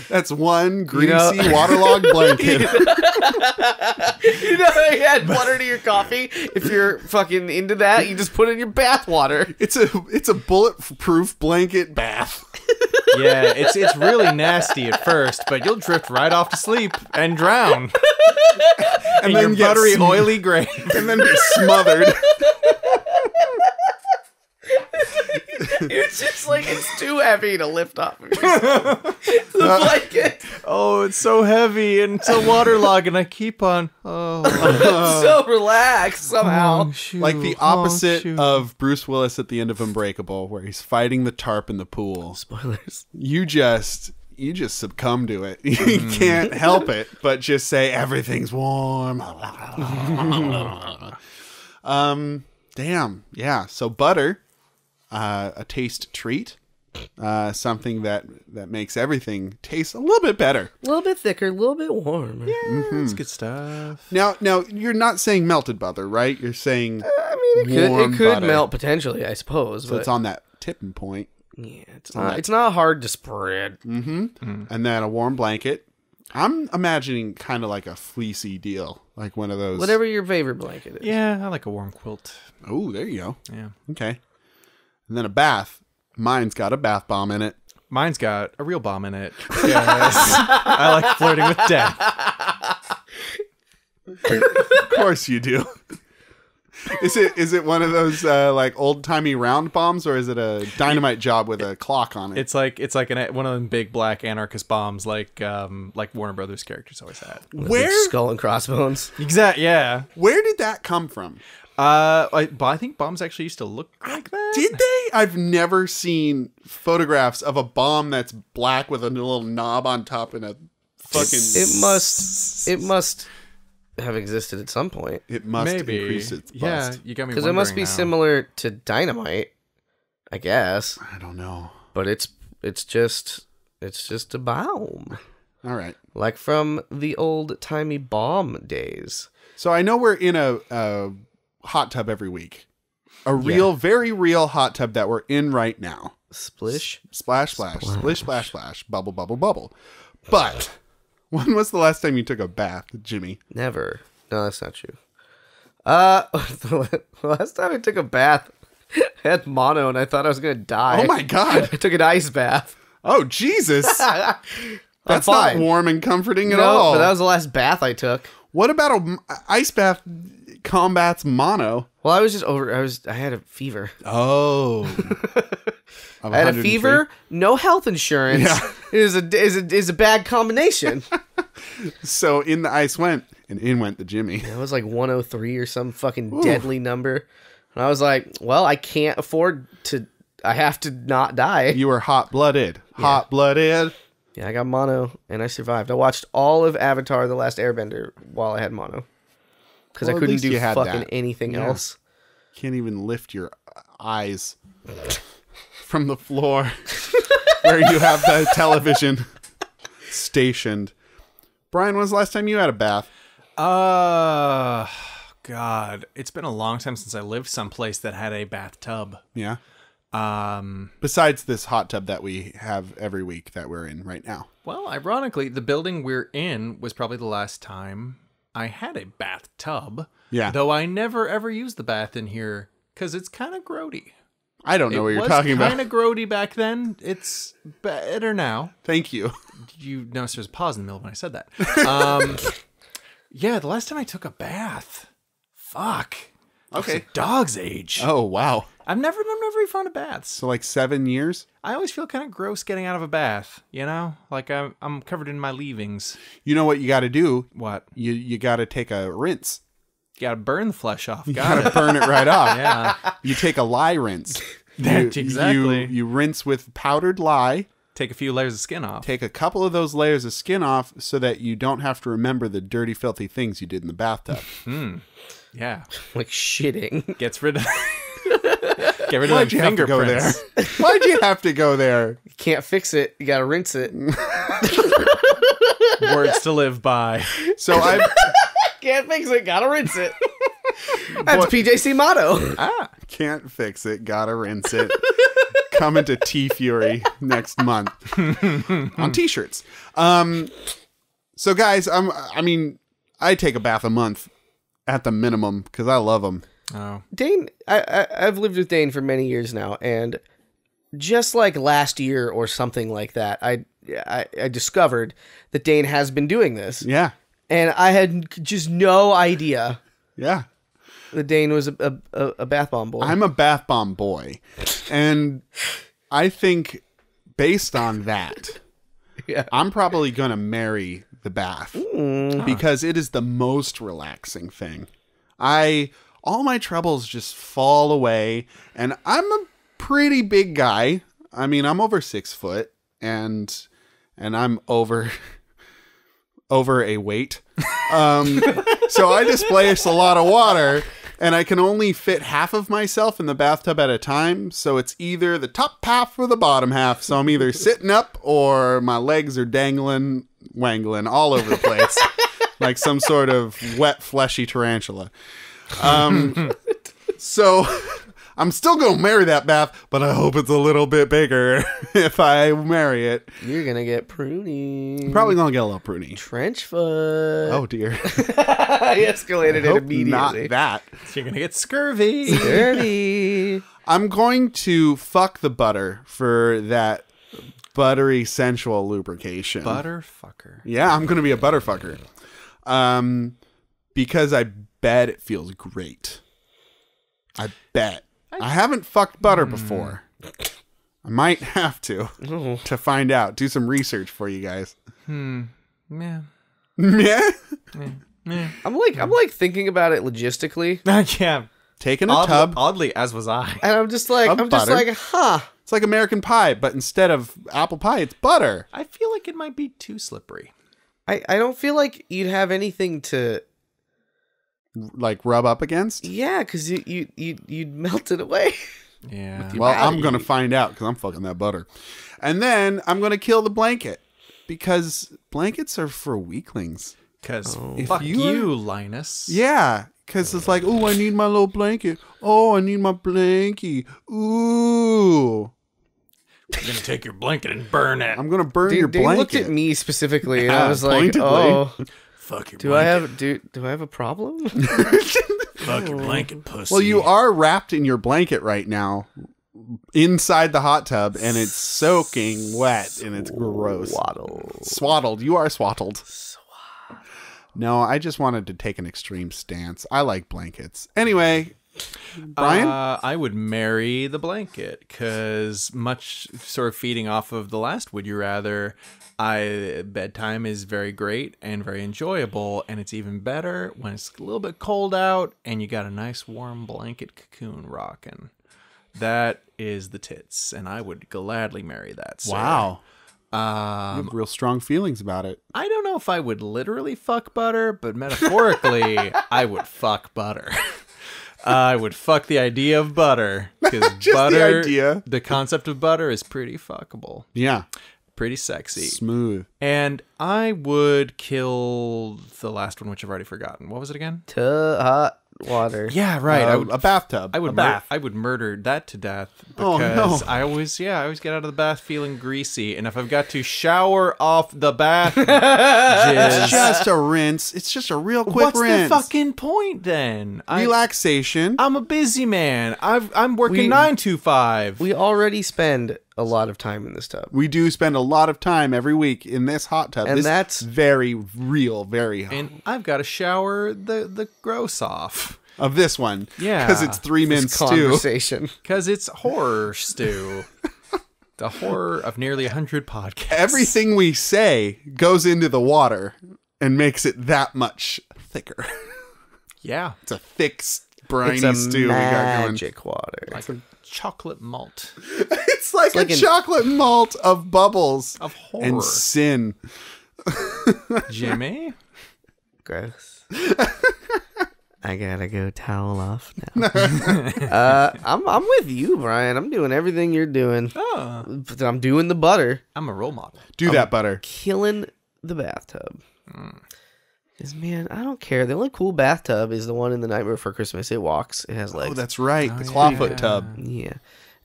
That's one greasy, waterlogged blanket. You add butter to your coffee. If you're fucking into that, you just put it in your bath water. It's a bulletproof blanket bath. Yeah, it's really nasty at first, but you'll drift right off to sleep and drown. And then your get buttery, oily grave. And then be smothered. It's just like it's too heavy to lift off of the blanket. Oh, it's so heavy and so waterlogged, and I keep on. So relaxed somehow. Like the opposite of Bruce Willis at the end of Unbreakable, where he's fighting the tarp in the pool. Spoilers. You just succumb to it. You can't help it but just say everything's warm. Damn. Yeah. So butter, a taste treat, something that makes everything taste a little bit better. A little bit thicker, a little bit warmer. Yeah, it's good stuff. Now you're not saying melted butter, right? You're saying I mean, it could butter. melt potentially, I suppose. So but it's on that tipping point. yeah, it's not hard to spread. And then a warm blanket. I'm imagining kind of like a fleecy deal, like one of those. Whatever your favorite blanket is. Yeah, I like a warm quilt. Oh, there you go. Yeah. Okay. And then a bath. Mine's got a bath bomb in it. Mine's got a real bomb in it. Yes. I like flirting with death. Of course you do. Is it one of those like old timey round bombs, or is it a dynamite job with a clock on it? It's like one of them big black anarchist bombs, like Warner Brothers characters always had. Where Skull and crossbones. Exactly. Yeah. Where did that come from? I think bombs actually used to look like that. Did they? I've never seen photographs of a bomb that's black with a little knob on top and a fucking. It must have existed at some point. It must increase its bust. Yeah, you got me. Because it must be now. similar to dynamite, I guess. I don't know. But it's just a bomb. All right. Like from the old timey bomb days. So I know we're in a hot tub every week. A real, very real hot tub that we're in right now. Splish. Splash, splash. Splish, splash, splash. Bubble, bubble, bubble. But when was the last time you took a bath, Jimmy? Never. No, that's not true. The last time I took a bath, I had mono and I thought I was going to die. Oh my God. I took an ice bath. Oh, Jesus. That's not fine. warm and comforting at No, all. but that was the last bath I took. What about a ice bath combats mono? Well, I had a fever. Oh. I had a fever, no health insurance. Yeah. is a bad combination. So in the ice went, and in went the Jimmy. It was like 103 or some fucking deadly number. And I was like, well, I can't afford to, I have to not die. You were hot-blooded. Hot-blooded. Yeah, I got mono, and I survived. I watched all of Avatar: The Last Airbender while I had mono. Because Well, I at couldn't least do you had fucking that. anything Yeah. else. Can't even lift your eyes from the floor where you have the television stationed. Brian, when was the last time you had a bath? God, it's been a long time since I lived someplace that had a bathtub. Yeah. Besides this hot tub that we have every week that we're in right now. Well, ironically, the building we're in was probably the last time I had a bathtub. Yeah. Though I never ever used the bath in here because it's kind of grody. I don't know what you're talking It was about. kind of grody back then. It's better now. Thank you. You noticed there's a pause in the middle when I said that. Yeah, the last time I took a bath. Fuck. I was Okay. a dog's age. Oh, wow. I'm never really fond of baths. So like 7 years? I always feel kind of gross getting out of a bath, you know? Like I'm covered in my leavings. You know what you got to do? What? You got to take a rinse. You gotta burn the flesh off. You Got got to it. burn it right off. Yeah. You take a lye rinse. Exactly. You rinse with powdered lye. Take a few layers of skin off. Take a couple of those layers of skin off so that you don't have to remember the dirty, filthy things you did in the bathtub. Yeah. Like shitting. Gets rid of Get rid of Why'd them you have to go there? fingerprints. Why'd you have to go there? You can't fix it. You gotta rinse it. Words to live by. So I Can't fix it, gotta rinse it. That's PJC motto. can't fix it, gotta rinse it. Coming to Tea Fury next month on t-shirts. So guys, I take a bath a month at the minimum because I love them. Oh. Dane, I've lived with Dane for many years now, and just like last year or something like that, I discovered that Dane has been doing this. Yeah. And I had just no idea Yeah. that Dane was a bath bomb boy. I'm a bath bomb boy. And I think based on that, Yeah. I'm probably going to marry the bath because it is the most relaxing thing. All my troubles just fall away, and I'm a pretty big guy. I mean, I'm over 6 foot and I'm over a weight. So I displace a lot of water, and I can only fit half of myself in the bathtub at a time. So it's either the top half or the bottom half. So I'm either sitting up or my legs are dangling, wangling all over the place like some sort of wet, fleshy tarantula. So I'm still going to marry that bath, but I hope it's a little bit bigger if I marry it. You're going to get pruny. Probably going to get a little pruny. Trench foot. Oh, dear. He escalated it immediately. Not that. So you're going to get scurvy. Dirty. I'm going to fuck the butter for that buttery, sensual lubrication. Butterfucker. Yeah, I'm going to be a butterfucker. Because I bet it feels great. I bet. I haven't fucked butter before. I might have to find out. Do some research for you guys. Yeah. Yeah? I'm like thinking about it logistically, Yeah. Taking a tub. Oddly, as was I. and I'm just like, butter. huh. It's like American pie, but instead of apple pie, it's butter. I feel like it might be too slippery. I don't feel like you'd have anything to. Like rub up against? Yeah, because you'd melt it away. Yeah. Well, I'm going to find out because I'm fucking that butter. And then I'm going to kill the blanket because blankets are for weaklings. Because If fuck you you, are- Linus. Yeah, because it's like, oh, I need my little blanket. Oh, I need my blankie. Ooh. You're going to take your blanket and burn it. I'm going to burn your Dane blanket. looked at me specifically, and Yeah, I was like, pointedly. "Oh, Fuck your do I blanket. have a problem?" Fuck your blanket, pussy. Well, you are wrapped in your blanket right now inside the hot tub, and it's soaking wet, and it's gross. Swaddled. You are swaddled. No, I just wanted to take an extreme stance. I like blankets. Anyway, Brian? I would marry the blanket because much sort of feeding off of the last would you rather, bedtime is very great and very enjoyable, and it's even better when it's a little bit cold out and you got a nice warm blanket cocoon rocking. That is the tits, and I would gladly marry that. Sir. Wow. You have real strong feelings about it. I don't know if I would literally fuck butter, but metaphorically, I would fuck butter. I would fuck the idea of butter because Just butter, the idea. the concept of butter is pretty fuckable, Yeah. pretty sexy. Smooth. And I would kill the last one, which I've already forgotten. What was it again? To hot water. Yeah, right. A bathtub. I would I would murder that to death Oh, because no. I always get out of the bath feeling greasy, and if I've got to shower off the bath, It's jizz, just a rinse. It's just a real quick what's rinse. the fucking point then? Relaxation. I'm a busy man. I'm working We- 9 to 5. We already spend a lot of time in this tub. We do spend a lot of time every week in this hot tub. And This that's- very real, very And I've got to shower the gross off of this one. Yeah. Because it's 3 This minutes too. conversation. because it's horror stew. The horror of nearly 100 podcasts. Everything we say goes into the water and makes it that much thicker. Yeah, It's a thick, briny It's a stew we got going. magic water. like a chocolate malt It's like like a an- chocolate malt of bubbles of horror. and sin. Jimmy, Gross. I gotta go towel off now. I'm with you, Brian. I'm doing everything you're doing. Oh. I'm doing the butter. I'm a role model. Do that, butter. Killing the bathtub. Because, man, I don't care. The only cool bathtub is the one in The Nightmare Before Christmas. It walks. It has legs. Oh, that's right. The clawfoot tub. Yeah.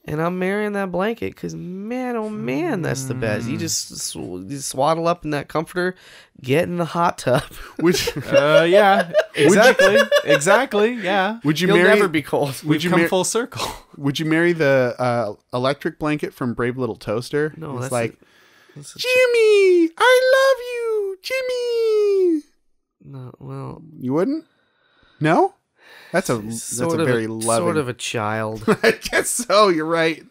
And I'm marrying that blanket because, man, oh, man, that's the best. You just swaddle up in that comforter, get in the hot tub. Which, Yeah, exactly. Exactly, yeah. would you You'll marry? never be cold. We've come full circle. Would you marry the electric blanket from Brave Little Toaster? No, it's that's like, That's a- Jimmy, I love you, Jimmy. no, well, You wouldn't? No? That's a sort of very loving. sort of a child. I guess so. You're right.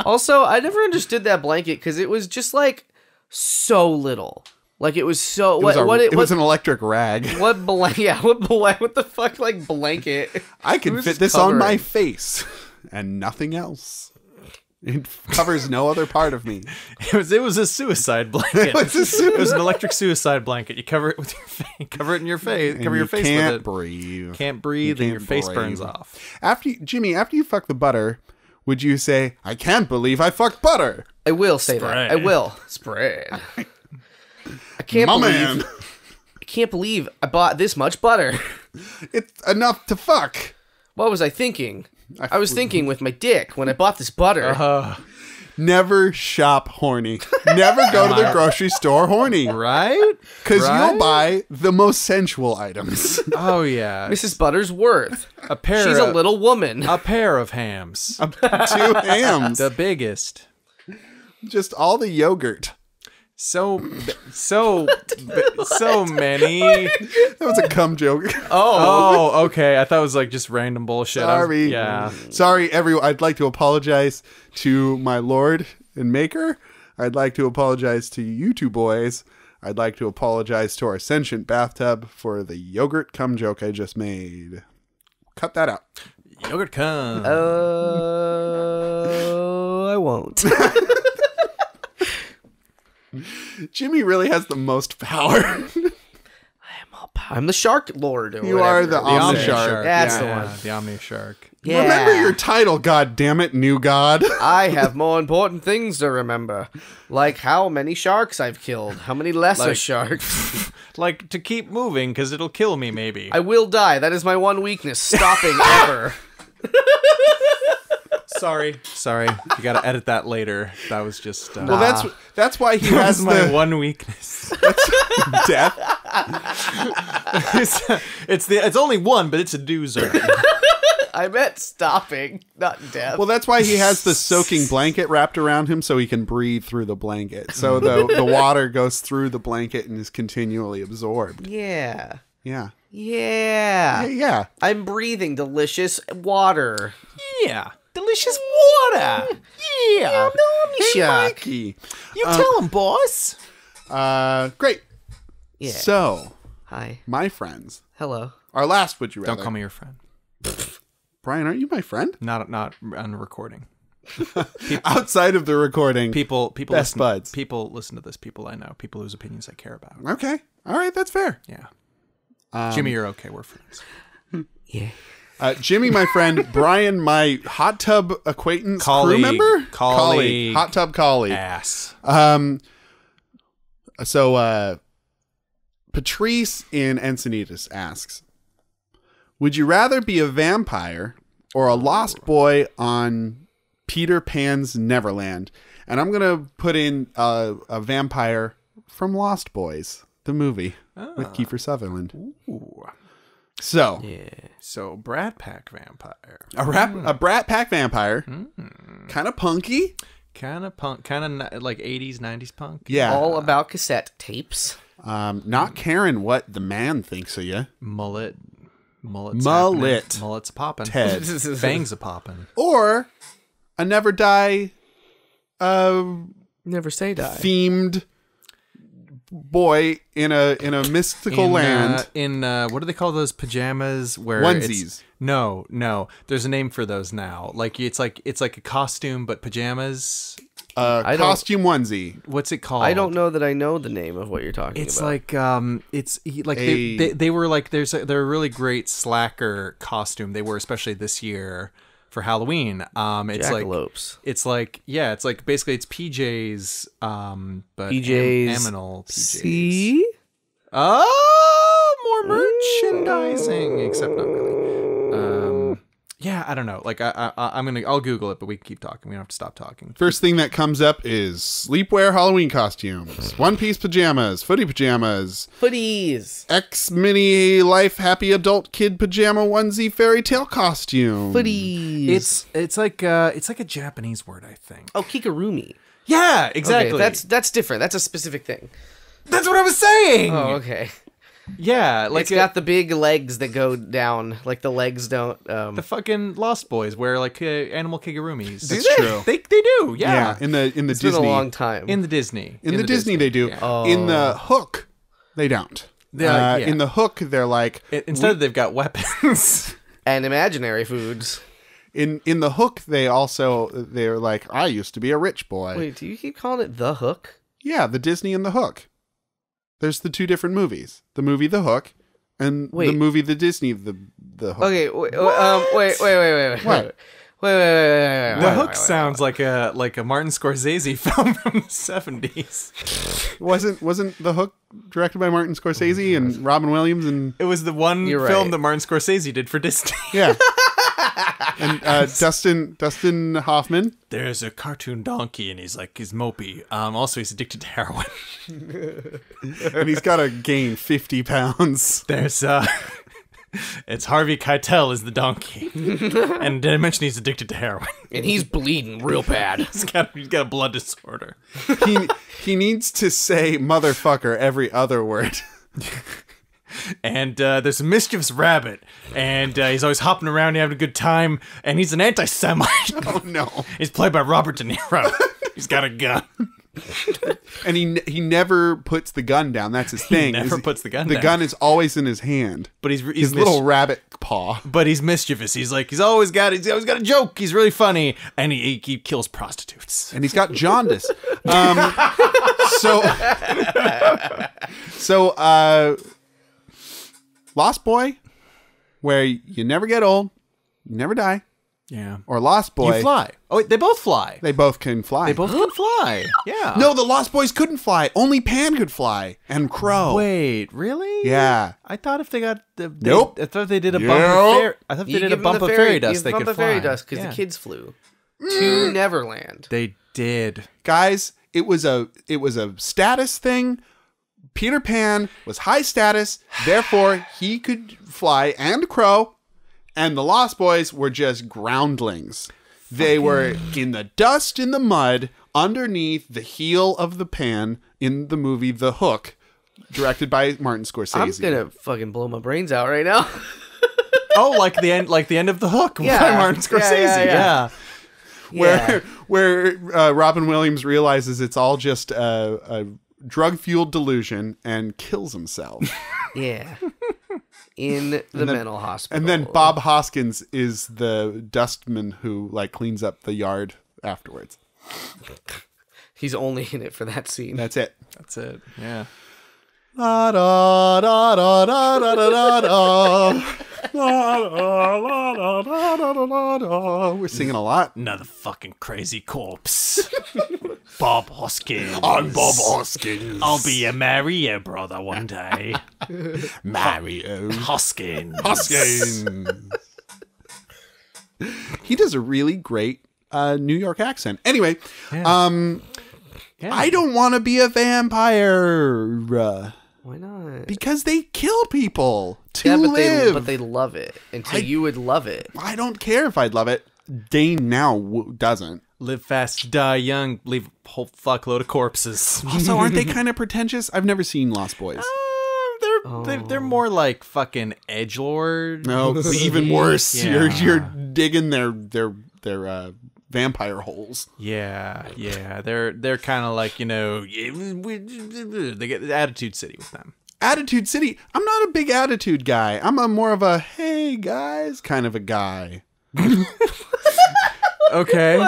Also, I never understood that blanket because it was just like so little. Like it was so It was an electric rag. what blanket? Yeah, what the fuck like blanket? I can Who's fit this on my covering? face and nothing else. It covers no other part of me. It was a suicide blanket. It was It was an electric suicide blanket. You cover it with your face. Cover it in your face. Cover your face Can't with it. breathe. Can't breathe, and your can't face breathe. burns off. Jimmy, after you fuck the butter, would you say, "I can't believe I fucked butter"? I will say Spread. that. I will spread. I can't My believe. man, I can't believe I bought this much butter. it's enough to fuck. What was I thinking? I was thinking with my dick when I bought this butter. Never shop horny. Never go to the grocery store horny. Right? Because Right? you'll buy the most sensual items. Oh yeah. Mrs. Buttersworth. A pair. She's a little woman. A pair of hams. 2 hams. The biggest. Just all the yogurt. So many. That was a cum joke. Oh, okay. I thought it was like just random bullshit. Sorry. Yeah. Sorry, everyone. I'd like to apologize to my Lord and Maker. I'd like to apologize to you two boys. I'd like to apologize to our sentient bathtub for the yogurt cum joke I just made. Cut that out. Yogurt cum. I won't. Jimmy really has the most power. I'm the shark lord. Or You whatever. are the Omni Shark. That's Yeah. the one. The Omni Shark. Yeah. Remember your title, God damn it, new god. I have more important things to remember, like how many sharks I've killed, how many lesser Like- sharks. Like to keep moving because it'll kill me maybe. I will die. That is my one weakness. Stopping ever. Sorry. You gotta edit that later. That was just. Well, that's why he that's has my the one weakness. death. it's only one, but it's a doozer. I meant stopping, not death. Well, that's why he has the soaking blanket wrapped around him so he can breathe through the blanket. So the water goes through the blanket and is continually absorbed. yeah. Yeah. Yeah. Yeah. I'm breathing delicious water. Yeah, delicious water. Yeah, Shark. Mikey. you tell him, boss. Great. Yeah. So, Hi. my friends, Hello. our last Would You Rather. Don't call me your friend. Brian, aren't you my friend? Not on recording. Outside of the recording. People Best listen, buds. People listen to this. People I know. People whose opinions I care about. Okay. All right. That's fair. Yeah. Jimmy, you're okay. We're friends. Yeah. Jimmy, my friend. Brian, my hot tub acquaintance, Colleague. crew member? Colleague. Hot tub colleague. Ass. So, Patrice in Encinitas asks, would you rather be a vampire or a lost boy on Peter Pan's Neverland? And I'm going to put in a vampire from Lost Boys, the movie with Kiefer Sutherland. Ooh. So, So Brat Pack vampire. a Brat Pack vampire, kind of punky. Kind of punk. Kind of like 80s, 90s punk. Yeah. All about cassette tapes. Not caring what the man thinks of you. Mullet. Mullet. Mullet's popping. Ted. Fangs a popping. Or a Never Die Never say die. themed boy in a mystical land. What do they call those pajamas? Where Onesies. No. There's a name for those now. Like it's like a costume, but pajamas. Costume onesie. What's it called? I don't know that I know the name of what you're talking It's about. like they were like they're a really great slacker costume they were, especially this year for Halloween. It's Jackalopes. it's like basically it's PJs, but PJs. aminal PJs. See? Oh, more merchandising, except not really. Yeah, I don't know. Like I'll Google it, but we can keep talking. We don't have to stop talking. First thing that comes up is sleepwear Halloween costumes, one-piece pajamas, footy pajamas, Footies. X-mini life happy adult kid pajama onesie fairy tale costume. Footies. It's like a Japanese word, I think. Oh, Kikarumi. Yeah, exactly. Okay, that's different. That's a specific thing. That's what I was saying. Oh, okay. Yeah, like It's got the big legs that go down. Like the legs don't. the fucking Lost Boys wear like animal kigurumis. That's true. They do. Yeah, in the It's Disney. been a long time. In the Disney. In the Disney they do. Yeah. In the Hook, they don't. Yeah. In the Hook, they're like Instead, they've got weapons. And imaginary foods. in the Hook. They're like, I used to be a rich boy. Wait, do you keep calling it The Hook? Yeah, the Disney and the Hook. There's the two different movies: the movie The Hook, and the movie The Disney the Hook. Okay, wait. What? Wait. The Hook sounds like a Martin Scorsese film from the 70s. Wasn't The Hook directed by Martin Scorsese and Robin Williams and It was the one You're film right. that Martin Scorsese did for Disney. yeah, and Dustin Hoffman. There's a cartoon donkey, and he's mopey. Also, he's addicted to heroin. And he's got to gain 50 pounds. There's it's Harvey Keitel is the donkey, and did I mention he's addicted to heroin? And he's bleeding real bad. He's got a blood disorder. He needs to say motherfucker every other word. And there's a mischievous rabbit, and he's always hopping around and having a good time, and he's an anti-Semite. Oh no. He's played by Robert De Niro. He's got a gun. And he never puts the gun down. That's his thing. never puts the gun The down. gun is always in his hand. But he's His little rabbit paw. But he's mischievous. He's always got a joke. He's really funny, and he kills prostitutes. And he's got jaundice. So Lost Boy, where you never get old, you never die. Yeah. Or Lost Boy. You fly. Oh, wait, they both fly. They both can fly. They both can fly. Yeah. No, the Lost Boys couldn't fly. Only Pan could fly. And Crow. Wait, really? Yeah. I thought if they got Nope. I thought they did a bump of fairy. I thought they did a bump of fairy dust. They could fly. fairy dust because Yeah. the kids flew to Neverland. They did. Guys, it was a status thing. Peter Pan was high status, therefore he could fly, and Crow. And the Lost Boys were just groundlings. They were in the dust, in the mud, underneath the heel of the pan in the movie The Hook, directed by Martin Scorsese. I'm gonna fucking blow my brains out right now. Oh, like the end of The Hook Yeah. by Martin Scorsese. Yeah. Where Robin Williams realizes it's all just a drug-fueled delusion and kills himself. Yeah. In the mental hospital. And then Bob Hoskins is the dustman who cleans up the yard afterwards. He's only in it for that scene. That's it. That's it. Yeah. Da, da, da, da, da, da, da, da. Da, da, da, da, da, da, da. We're singing a lot. Another fucking crazy corpse. Bob Hoskins. I'm Bob Hoskins. I'll be a Mario brother one day. Mario Hoskins. Hoskins. He does a really great New York accent. Anyway, Yeah. I don't want to be a vampire Why not? because they kill people to Yeah, live. but they love it. Until you would love it. I don't care if I'd love it. Dane now doesn't. Live fast, die young, leave a whole fuckload of corpses. Also, aren't they kind of pretentious? I've never seen Lost Boys. They're more like fucking edgelord. No, even worse. Yeah. You're digging their vampire holes. Yeah. They're kind of like, you know, they get Attitude City with them. Attitude City. I'm not a big attitude guy. I'm a more of a hey guys kind of a guy. Okay.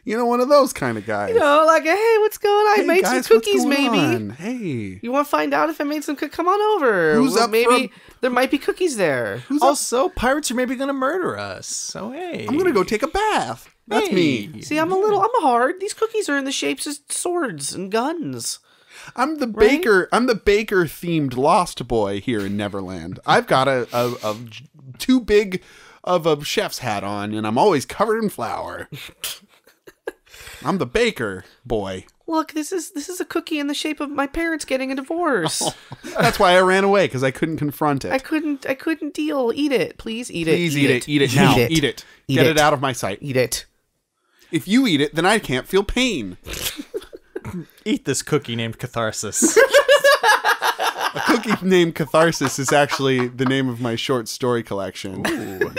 You know, one of those kind of guys. You know, like, hey, what's going on? I made guys, some cookies, what's going maybe. on? Hey. You want to find out if I made some cookies? Come on over. Who's up maybe there might be cookies there. Also, pirates are maybe going to murder us. So, hey. I'm going to go take a bath. That's me. See, I'm a hard. These cookies are in the shapes of swords and guns. I'm the baker. I'm the baker themed Lost Boy here in Neverland. I've got a too big of a chef's hat on, and I'm always covered in flour. I'm the baker boy. Look, this is a cookie in the shape of my parents getting a divorce. Oh, that's why I ran away, because I couldn't confront it. I couldn't deal. Eat it, please. Eat it. Please eat it. Eat it now. Eat it. Get it out of my sight. Eat it. If you eat it, then I can't feel pain. Eat this cookie named Catharsis. A cookie named Catharsis is actually the name of my short story collection. Ooh.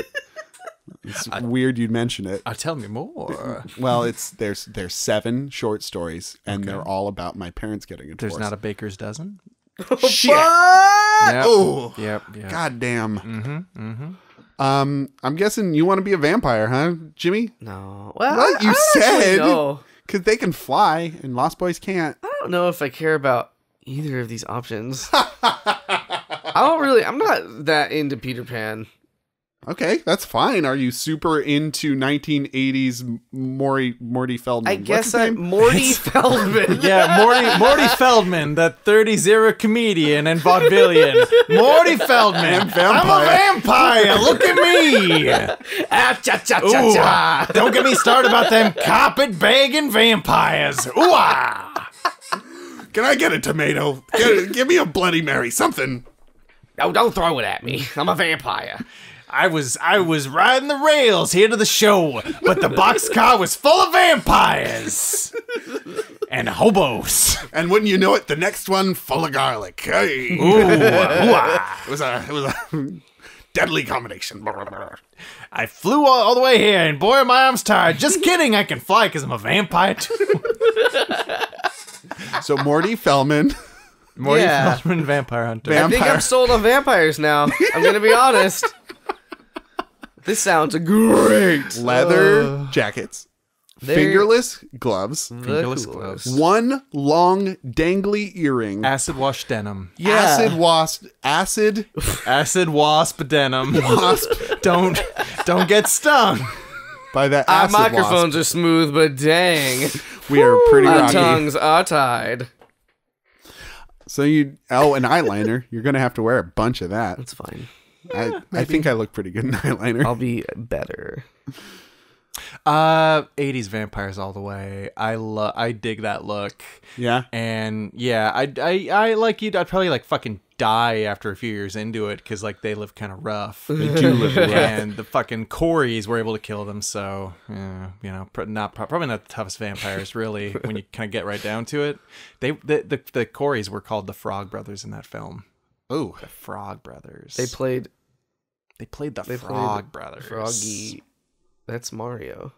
It's weird you'd mention it. Tell me more. Well, there's 7 short stories, and they're all about my parents getting a divorce. There's not a baker's dozen? Shit! Yep. Oh! Yep. God damn. I'm guessing you want to be a vampire, huh, Jimmy? No. Well, What you I said? no. Because they can fly, and Lost Boys can't. I don't know if I care about either of these options. I'm not that into Peter Pan. Okay, that's fine. Are you super into 1980s Morty Feldman? I guess I'm Morty Feldman. Yeah, Morty Feldman, that 30-0 comedian and vaudevillian. Morty Feldman. And vampire. I'm a vampire. Look at me. Cha-cha-cha-cha. Don't get me started about them carpet-bagging vampires. Ooh-ah. Can I get a tomato? Give me a Bloody Mary, something. Oh, don't throw it at me. I'm a vampire. I was riding the rails here to the show, but the boxcar was full of vampires and hobos. And wouldn't you know it, the next one full of garlic. Hey. Ooh, It was a deadly combination. I flew all the way here, and boy, my arm's tired. Just kidding, I can fly because I'm a vampire too. So Morty Feldman. Morty Yeah. Feldman, vampire hunter. I think I'm sold on vampires now. I'm gonna be honest. This sounds great. Leather jackets. They're Fingerless gloves. the Fingerless coolest. gloves. One long dangly earring. Acid wash denim. Yeah. Acid Acid wasp denim. wasp Don't get stung. by that Our acid microphones wasp. are smooth, but dang, We are pretty our rocky. tongues are tied. So an eyeliner. You're gonna have to wear a bunch of that. That's fine. I think I look pretty good in eyeliner. I'll be better. 80s vampires all the way. I dig that look. Yeah. And yeah, I like you. I'd probably like fucking die after a few years into it because like they live kind of rough. They do live rough. And the fucking Corys were able to kill them. So you know, probably not the toughest vampires really when you kind of get right down to it. The Corys were called the Frog Brothers in that film. Oh, The Frog Brothers. They played the Frog Brothers. Froggy. That's Mario.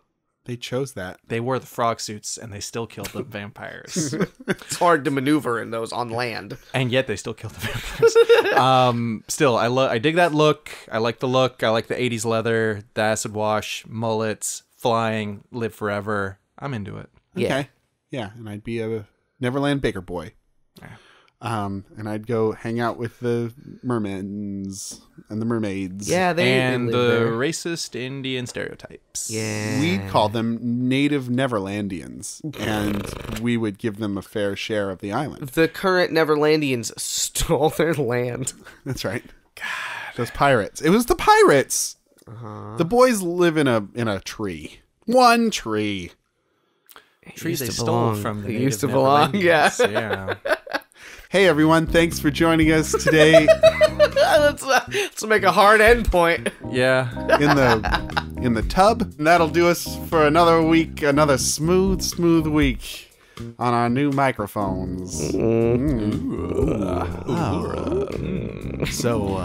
they chose that. They wore the frog suits and they still killed the vampires. It's hard to maneuver in those on land. And yet they still killed the vampires. Still, I dig that look. I like the look. I like the 80s leather, the acid wash, mullets, flying, live forever. I'm into it. Yeah. Okay. Yeah, and I'd be a Neverland baker boy. Yeah. And I'd go hang out with the mermaids and the mermaids. Yeah, And they the live there. racist Indian stereotypes. Yeah. We'd call them native Neverlandians, and we would give them a fair share of the island. The current Neverlandians stole their land. That's right. God, those pirates. It was the pirates. The boys live in a tree. One tree. Tree used they to stole belong. from the It native used to belong, yeah. Neverlandians. Yeah. Hey everyone, thanks for joining us today Let's make a hard end point. Yeah. in the tub. And that'll do us for another week, another smooth week on our new microphones. So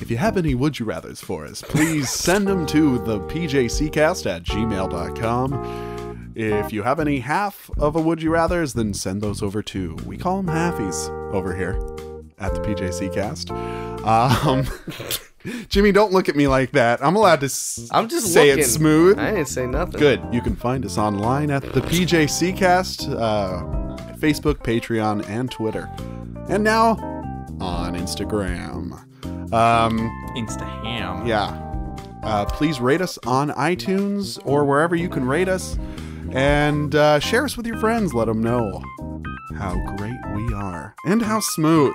if you have any would you rathers for us, please send them to the pjccast@gmail.com. If you have any half of a would you rathers, then send those over too. We call them halfies over here at the PJC Cast. Jimmy, don't look at me like that. I'm allowed to I'm just say looking. it smooth. I didn't say nothing. Good. You can find us online at the PJC Cast, Facebook, Patreon, and Twitter. And now on Instagram. Instaham. Yeah. Please rate us on iTunes or wherever you can rate us. And share us with your friends. Let them know how great we are and how smooth.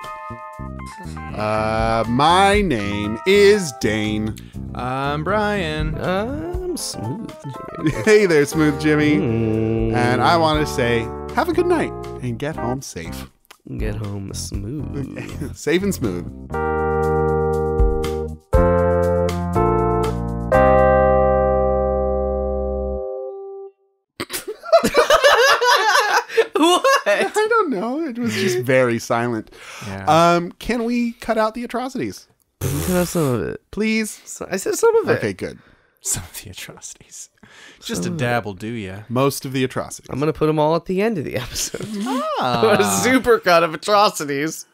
My name is Dane. I'm Brian. I'm smooth, Jimmy. Hey there, Smooth Jimmy. And I want to say, have a good night and get home safe. Get home smooth. Safe and smooth. What? I don't know. It was just very silent. Yeah. Can we cut out the atrocities? Cut out some of it. Please? I said some of it. Okay, good. Some of the atrocities. Just a dab will do ya. Most of the atrocities. I'm going to put them all at the end of the episode. Ah. A super cut of atrocities.